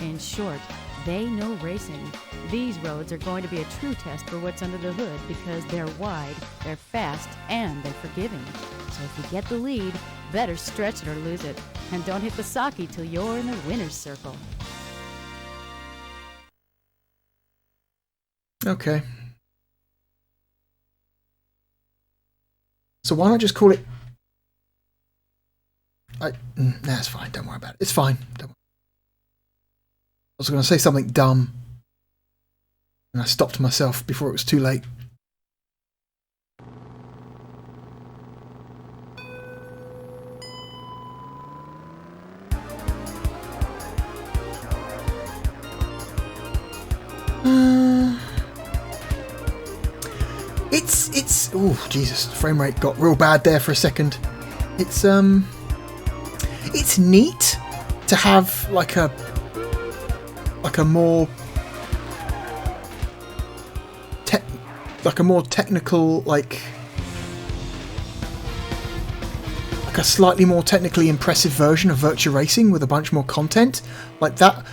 In short, they know racing. These roads are going to be a true test for what's under the hood because they're wide, they're fast, and they're forgiving. So if you get the lead, better stretch it or lose it. And don't hit the sake till you're in the winner's circle. Okay. So why not just call it... Nah, it's fine. Don't worry about it. It's fine. Don't worry. I was going to say something dumb. And I stopped myself before it was too late. It's oh Jesus, frame rate got real bad there for a second. It's neat to have like a more technical, like a slightly more technically impressive version of Virtua Racing with a bunch more content like that.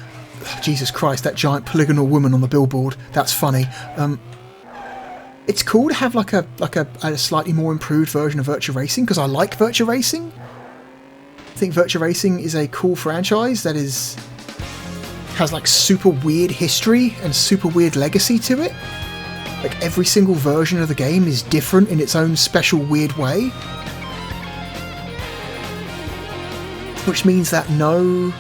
Jesus Christ, that giant polygonal woman on the billboard, that's funny. It's cool to have like a slightly more improved version of Virtua Racing because I like Virtua Racing. I think Virtua Racing is a cool franchise that has like super weird history and super weird legacy to it. Like every single version of the game is different in its own special weird way. Which means that no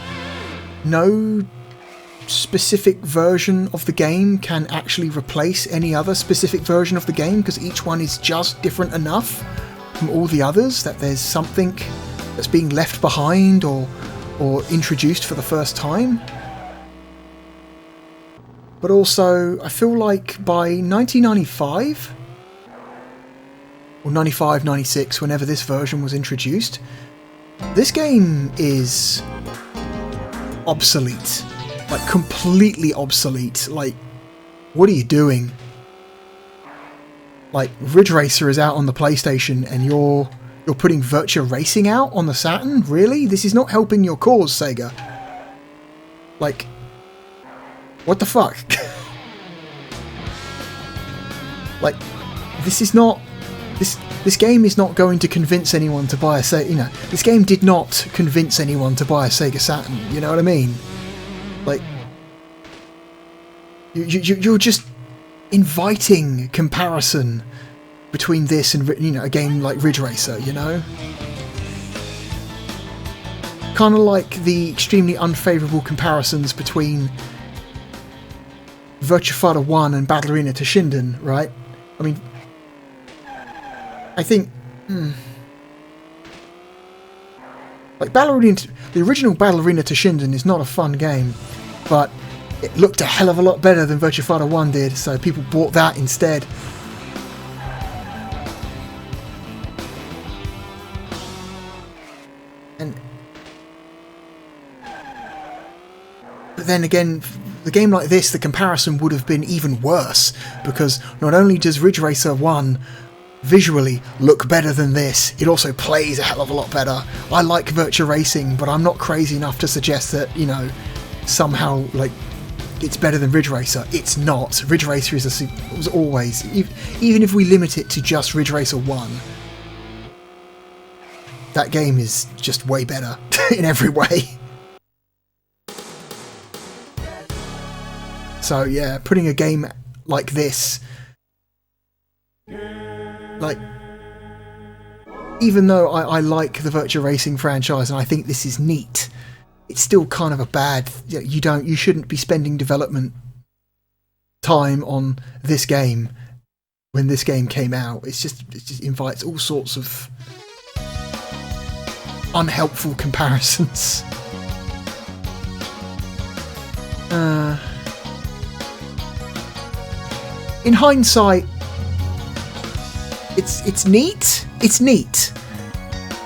specific version of the game can actually replace any other specific version of the game because each one is just different enough from all the others that there's something that's being left behind or introduced for the first time. But also, I feel like by 1995 or 95, 96, whenever this version was introduced, this game is obsolete. Like, completely obsolete. Like, what are you doing? Like, Ridge Racer is out on the PlayStation and you're putting Virtua Racing out on the Saturn? Really? This is not helping your cause, Sega. Like, what the fuck? Like, this is not... This game is not going to convince anyone to buy a Sega... You know, this game did not convince anyone to buy a Sega Saturn. You know what I mean? Like, you're just inviting comparison between this and, you know, a game like Ridge Racer, you know? Kind of like the extremely unfavourable comparisons between Virtua Fighter 1 and Battle Arena Toshinden, right? I mean, I think... Like, the original Battle Arena Toshinden is not a fun game, but it looked a hell of a lot better than Virtua Fighter 1 did, so people bought that instead. But then again, the game like this, the comparison would have been even worse, because not only does Ridge Racer 1 visually look better than this, it also plays a hell of a lot better. I like Virtua Racing, but I'm not crazy enough to suggest that, you know, somehow, like, it's better than Ridge Racer. It's not. Ridge Racer was always, even if we limit it to just Ridge Racer 1, that game is just way better in every way. So yeah, putting a game like this, like, even though I like the Virtua Racing franchise and I think this is neat, it's still kind of a bad. You shouldn't be spending development time on this game when this game came out. It just invites all sorts of unhelpful comparisons. In hindsight, it's neat. It's neat,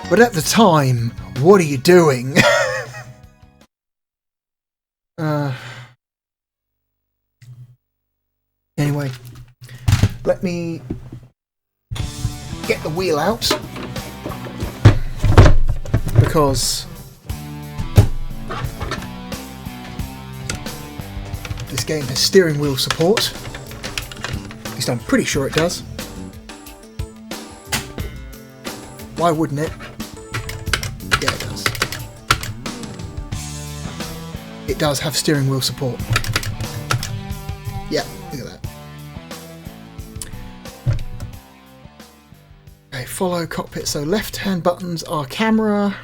but at the time, what are you doing? Anyway, let me get the wheel out, because this game has steering wheel support. At least I'm pretty sure it does. Why wouldn't it? Yeah, it does. It does have steering wheel support. Yeah, look at that. Okay, follow cockpit. So left hand buttons are camera,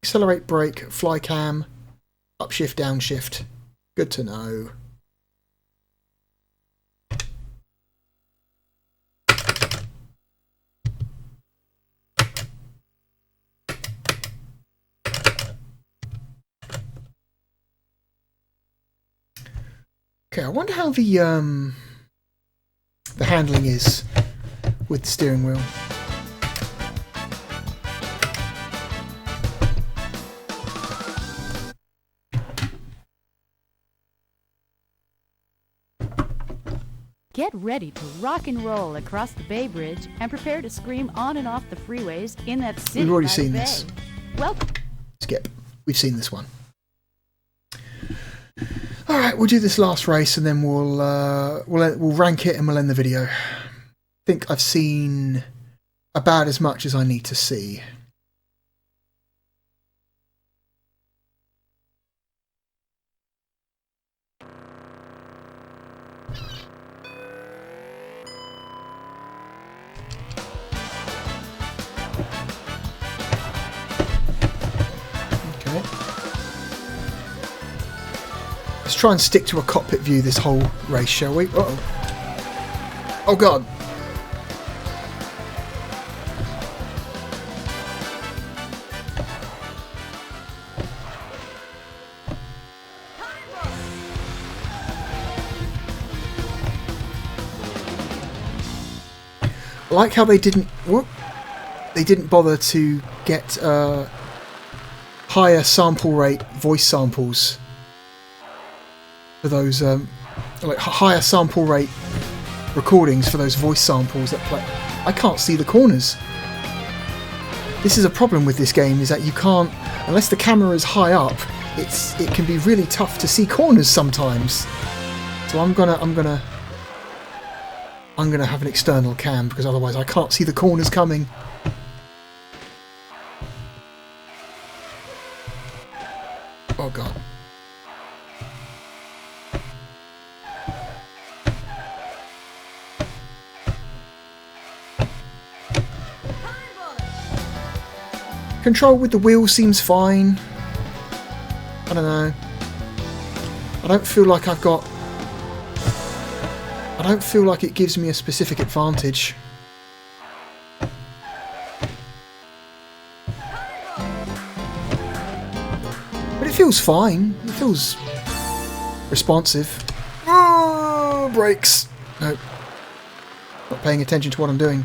accelerate, brake, fly cam, upshift, downshift. Good to know. Okay, I wonder how the handling is with the steering wheel. Get ready to rock and roll across the Bay Bridge and prepare to scream on and off the freeways in that city. We've already by seen the this. bay. Welcome. Skip. We've seen this one. All right, we'll do this last race and then we'll rank it and we'll end the video. I think I've seen about as much as I need to see. Let's try and stick to a cockpit view this whole race, shall we? Uh-oh. Oh, God. I like how they didn't bother to get higher sample rate voice samples for those like higher sample rate recordings for those voice samples that play. I can't see the corners. This is a problem with this game, is that you can't, unless the camera is high up, it can be really tough to see corners sometimes. So I'm gonna have an external cam, because otherwise I can't see the corners coming. Oh, God. Control with the wheel seems fine. I don't know. I don't feel like it gives me a specific advantage. But it feels fine. It feels responsive. Oh, brakes. Nope. Not paying attention to what I'm doing.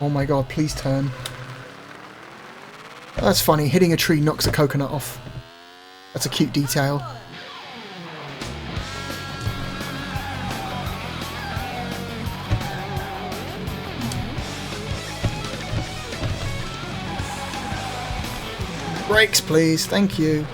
Oh my God, please turn. That's funny, hitting a tree knocks a coconut off. That's a cute detail. Brakes, please, thank you.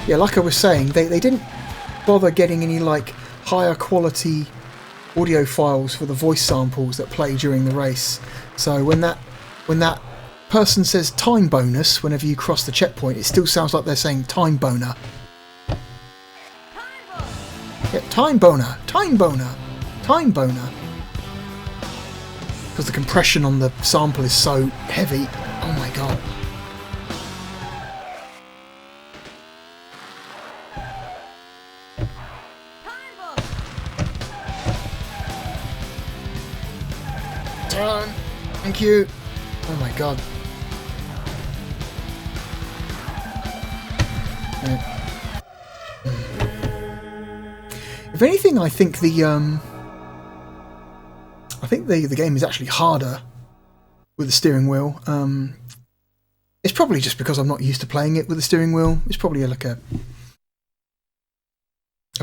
yeah, like I was saying, they didn't bother getting any like higher quality audio files for the voice samples that play during the race. So when that person says time bonus whenever you cross the checkpoint, it still sounds like they're saying time boner. Yeah, time boner, time boner, time boner. Because the compression on the sample is so heavy. Oh my god. Turn. Thank you. Oh my god. Yeah. If anything, I think the game is actually harder with the steering wheel. It's probably just because I'm not used to playing it with the steering wheel. It's probably like a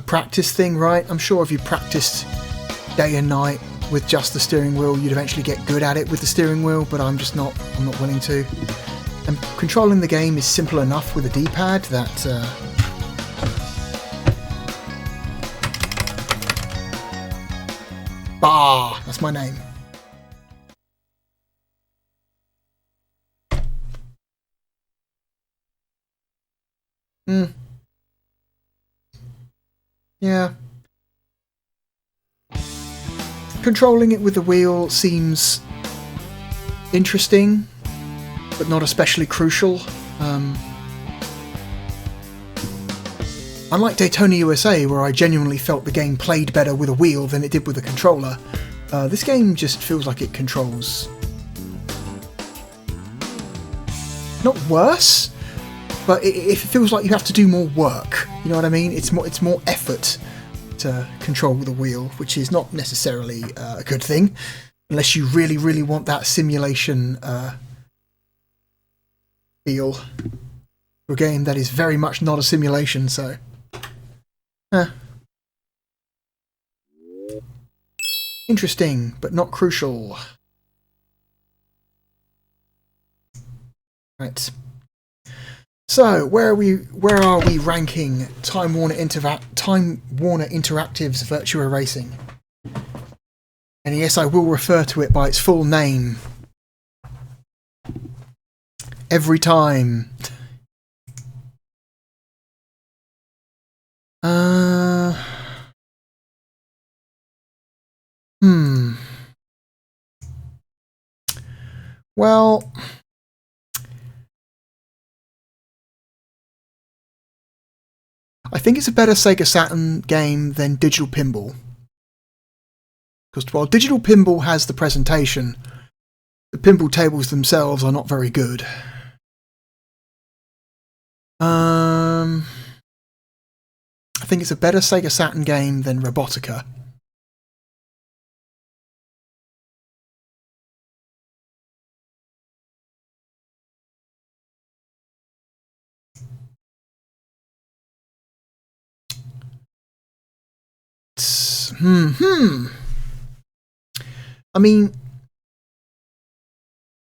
practice thing, right? I'm sure if you practiced day and night with just the steering wheel, you'd eventually get good at it with the steering wheel, but I'm not willing to. And controlling the game is simple enough with a D-pad that Bah! That's my name. Yeah. Controlling it with the wheel seems interesting, but not especially crucial. Unlike Daytona USA, where I genuinely felt the game played better with a wheel than it did with a controller, this game just feels like it controls not worse, but it feels like you have to do more work. You know what I mean? It's more effort to control with a wheel, which is not necessarily a good thing, unless you really, really want that simulation feel for a game that is very much not a simulation. So, interesting, but not crucial. Right. So, where are we ranking Time Warner Interactive's Virtua Racing? And yes, I will refer to it by its full name every time. Well, I think it's a better Sega Saturn game than Digital Pinball. Because while Digital Pinball has the presentation, the pinball tables themselves are not very good. I think it's a better Sega Saturn game than Robotica. I mean,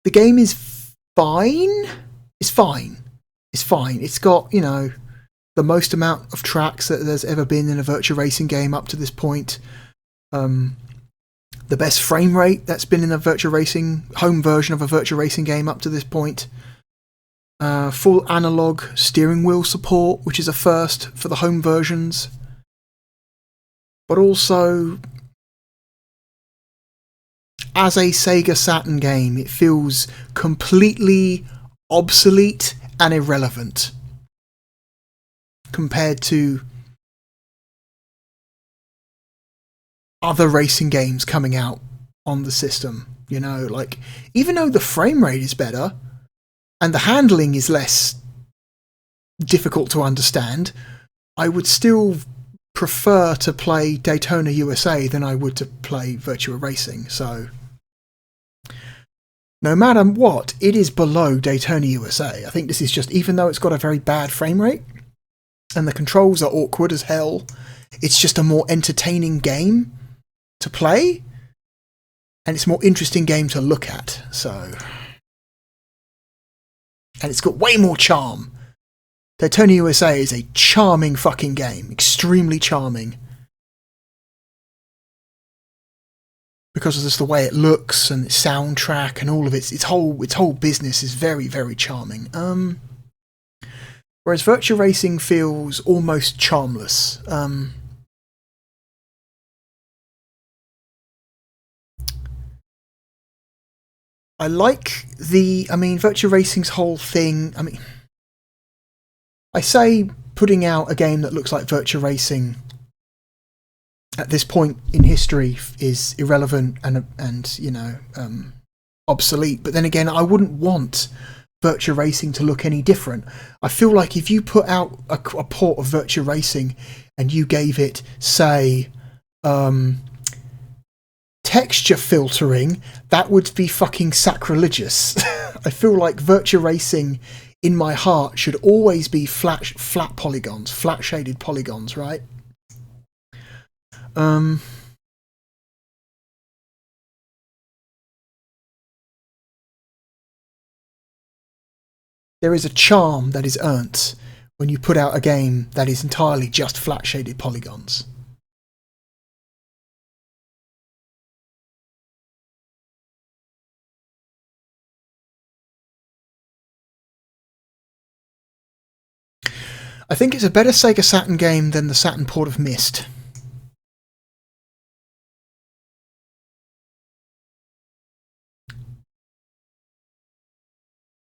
the game is fine. It's fine. It's fine. It's got, you know, the most amount of tracks that there's ever been in a Virtua Racing game up to this point. The best frame rate that's been in a Virtua Racing home version of a Virtua Racing game up to this point. Full analog steering wheel support, which is a first for the home versions. But also, as a Sega Saturn game, it feels completely obsolete and irrelevant compared to other racing games coming out on the system. You know, like, even though the frame rate is better and the handling is less difficult to understand, I would still prefer to play Daytona USA than I would to play Virtua Racing. So, no matter what, it is below Daytona USA. I think this is just, even though it's got a very bad frame rate and the controls are awkward as hell, it's just a more entertaining game to play, and it's a more interesting game to look at. So, and it's got way more charm Daytona USA is a charming fucking game. Extremely charming. Because of just the way it looks and its soundtrack and all of its whole business is very, very charming. Whereas Virtua Racing feels almost charmless. I like Virtua Racing's whole thing. I say putting out a game that looks like Virtua Racing at this point in history is irrelevant and obsolete. But then again, I wouldn't want Virtua Racing to look any different. I feel like if you put out a port of Virtua Racing and you gave it, say, texture filtering, that would be fucking sacrilegious. I feel like Virtua Racing in my heart should always be flat polygons, flat shaded polygons, right? There is a charm that is earned when you put out a game that is entirely just flat shaded polygons. I think it's a better Sega Saturn game than the Saturn port of Myst.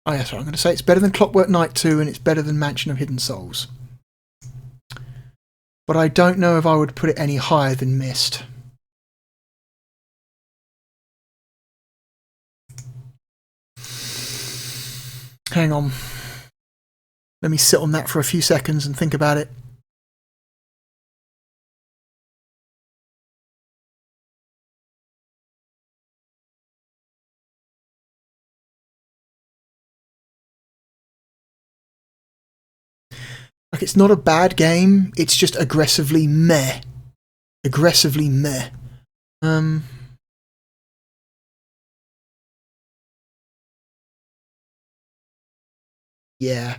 Oh yeah, sorry, I'm going to say it's better than Clockwork Knight 2 and it's better than Mansion of Hidden Souls. But I don't know if I would put it any higher than Myst. Hang on. Let me sit on that for a few seconds and think about it. Like, it's not a bad game, it's just aggressively meh. Aggressively meh. Yeah.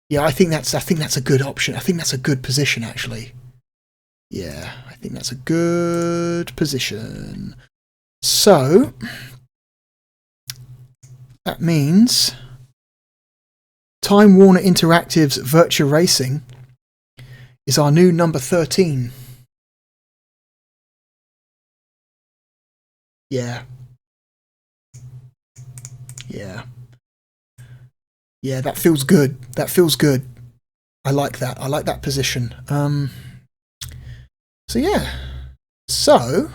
Yeah, I think that's a good option. I think that's a good position, actually. Yeah, I think that's a good position. So that means Time Warner Interactive's Virtua Racing is our new number 13. Yeah. Yeah. Yeah, that feels good. That feels good. I like that. I like that position. So yeah. So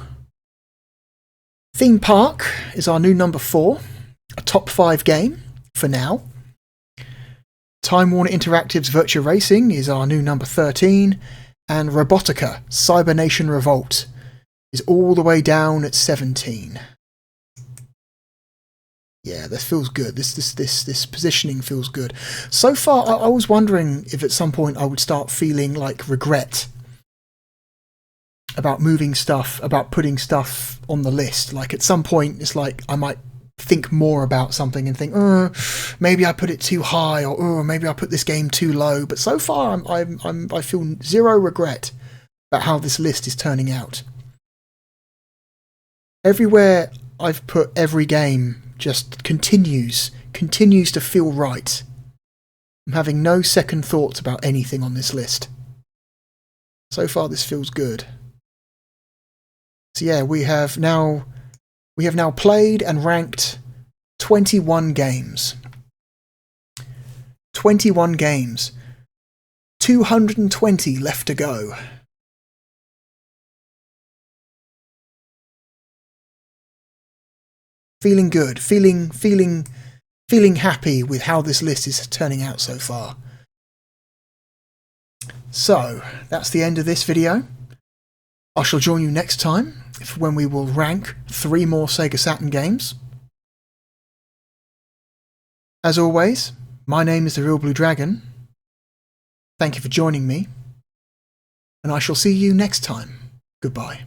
Theme Park is our new number 4. A top 5 game for now. Time Warner Interactive's Virtua Racing is our new number 13. And Robotica, Cybernation Revolt is all the way down at 17. Yeah, this feels good. This positioning feels good. So far, I was wondering if at some point I would start feeling like regret about moving stuff, about putting stuff on the list. Like at some point, it's like I might think more about something and think, maybe I put it too high, or maybe I put this game too low. But so far, I feel zero regret about how this list is turning out. Everywhere I've put every game just continues to feel right. I'm having no second thoughts about anything on this list. So far this feels good. So yeah, we have now played and ranked 21 games. 21 games. 220 left to go. Feeling good, feeling happy with how this list is turning out so far. So, that's the end of this video. I shall join you next time when we will rank 3 more Sega Saturn games. As always, my name is therealbluedragon. Thank you for joining me, and I shall see you next time. Goodbye.